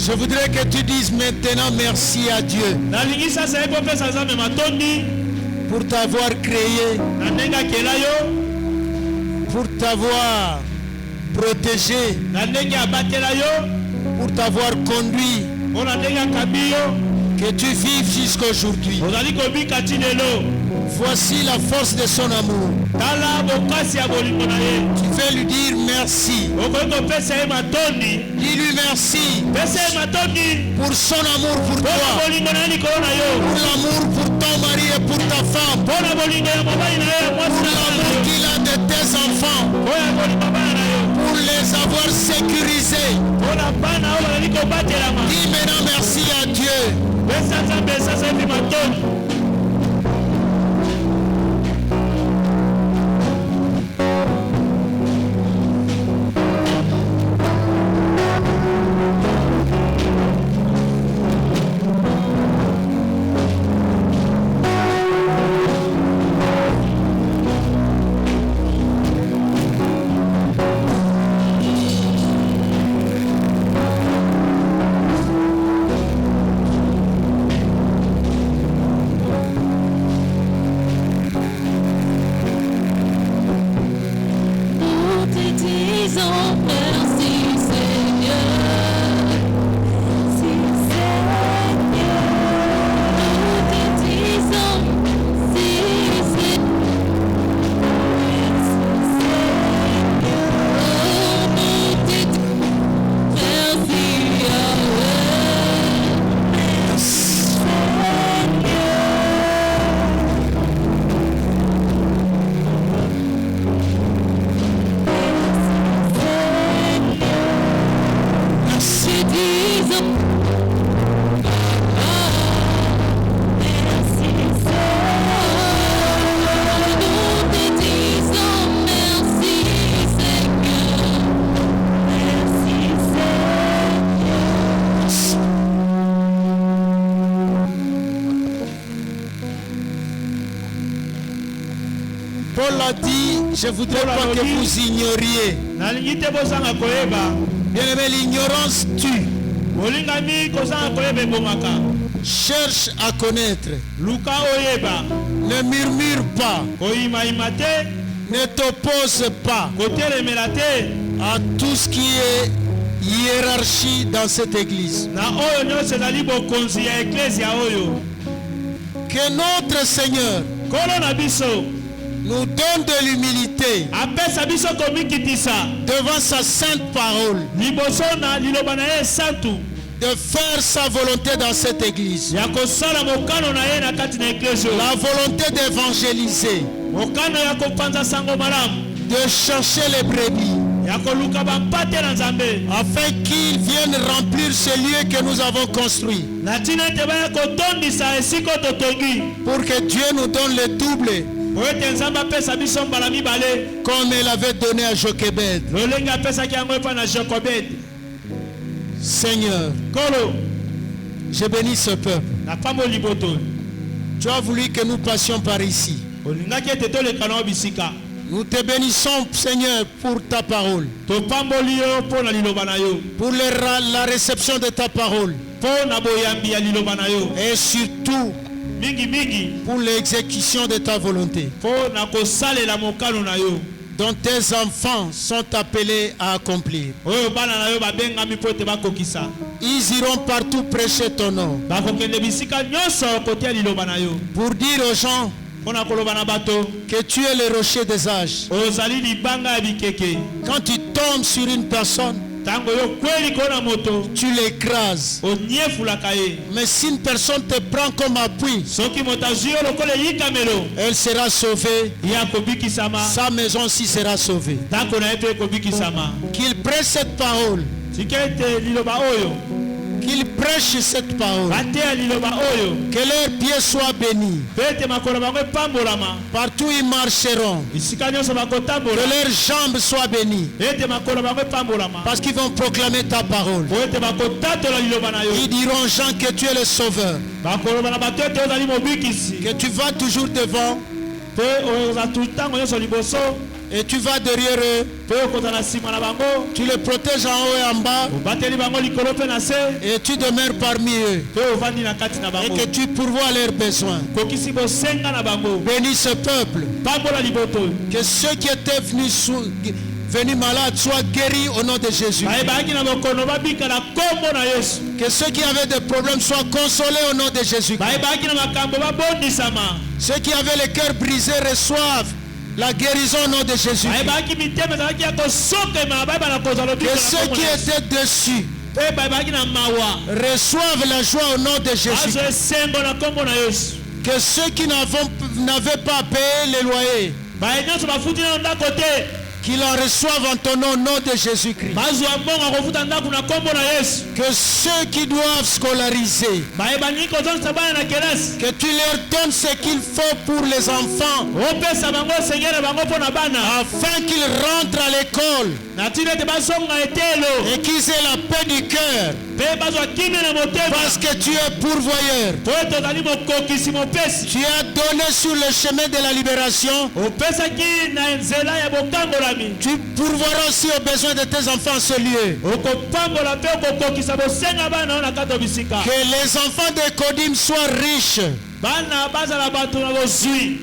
Je voudrais que tu dises maintenant merci à Dieu pour t'avoir créé, pour t'avoir protégé, pour t'avoir conduit, que tu vives jusqu'à aujourd'hui. Voici la force de son amour. Tu veux lui dire merci. Dis-lui merci pour son amour pour toi, pour l'amour pour ton mari et pour ta femme, pour l'amour qu'il a de tes enfants, pour les avoir sécurisés. Dis maintenant merci à Dieu. Paul a dit, je ne voudrais pas que vous ignoriez. Bien aimé, l'ignorance tue. Cherche à connaître. Ne murmure pas. Ne t'oppose pas à tout ce qui est hiérarchie dans cette église. Que notre Seigneur nous donne de l'humilité devant sa sainte parole, de faire sa volonté dans cette église, la volonté d'évangéliser, de chercher les brebis, afin qu'ils viennent remplir ce lieu que nous avons construit, pour que Dieu nous donne le double comme il avait donné à Jochebed. Seigneur, je bénis ce peuple. Tu as voulu que nous passions par ici. Nous te bénissons, Seigneur, pour ta parole, pour la réception de ta parole, et surtout pour l'exécution de ta volonté, dont tes enfants sont appelés à accomplir. Ils iront partout prêcher ton nom, pour dire aux gens que tu es le rocher des âges. Quand tu tombes sur une personne, tu l'écrases. Mais si une personne te prend comme appui, elle sera sauvée. Sa maison aussi sera sauvée. Qu'il prêche cette parole, qu'ils prêchent cette parole, que leurs pieds soient bénis. Partout ils marcheront, que leurs jambes soient bénies, parce qu'ils vont proclamer ta parole. Ils diront, Jean, que tu es le sauveur, que tu vas toujours devant et tu vas derrière eux. Tu les protèges en haut et en bas, et tu demeures parmi eux, et que tu pourvois leurs besoins. Bénis ce peuple, que ceux qui étaient venus malades soient guéris au nom de Jésus, que ceux qui avaient des problèmes soient consolés au nom de Jésus, ceux qui avaient le cœur brisé reçoivent la guérison au nom de Jésus. Que ceux qui étaient dessus reçoivent la joie au nom de Jésus. Que ceux qui n'avaient pas payé les loyers, qu'ils en reçoivent en ton nom, au nom de Jésus-Christ. Que ceux qui doivent scolariser, que tu leur donnes ce qu'il faut pour les enfants, afin qu'ils rentrent à l'école et qu'ils aient la paix du cœur, parce que tu es pourvoyeur. Tu as donné sur le chemin de la libération. Tu pourvoiras aussi aux besoins de tes enfants en ce lieu. Que les enfants de Kodim soient riches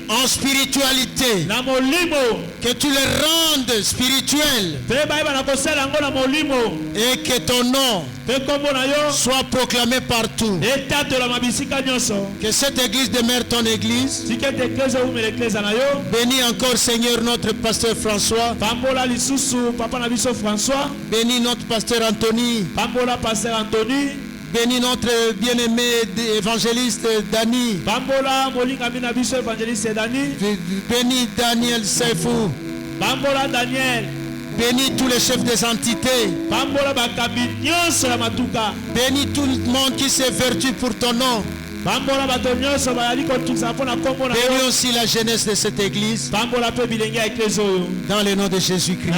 en spiritualité, que tu les rendes spirituels, et que ton nom soit proclamé partout. Que cette église demeure ton église. Bénis encore, Seigneur, notre pasteur François. Bénis notre pasteur Anthony. Bénis notre bien-aimé évangéliste Dani. Bénis Daniel Seifou. Bénis tous les chefs des entités. Bénis tout le monde qui s'évertue pour ton nom. Bénis aussi la jeunesse de cette église. Dans le nom de Jésus-Christ.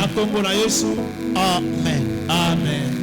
Amen. Amen.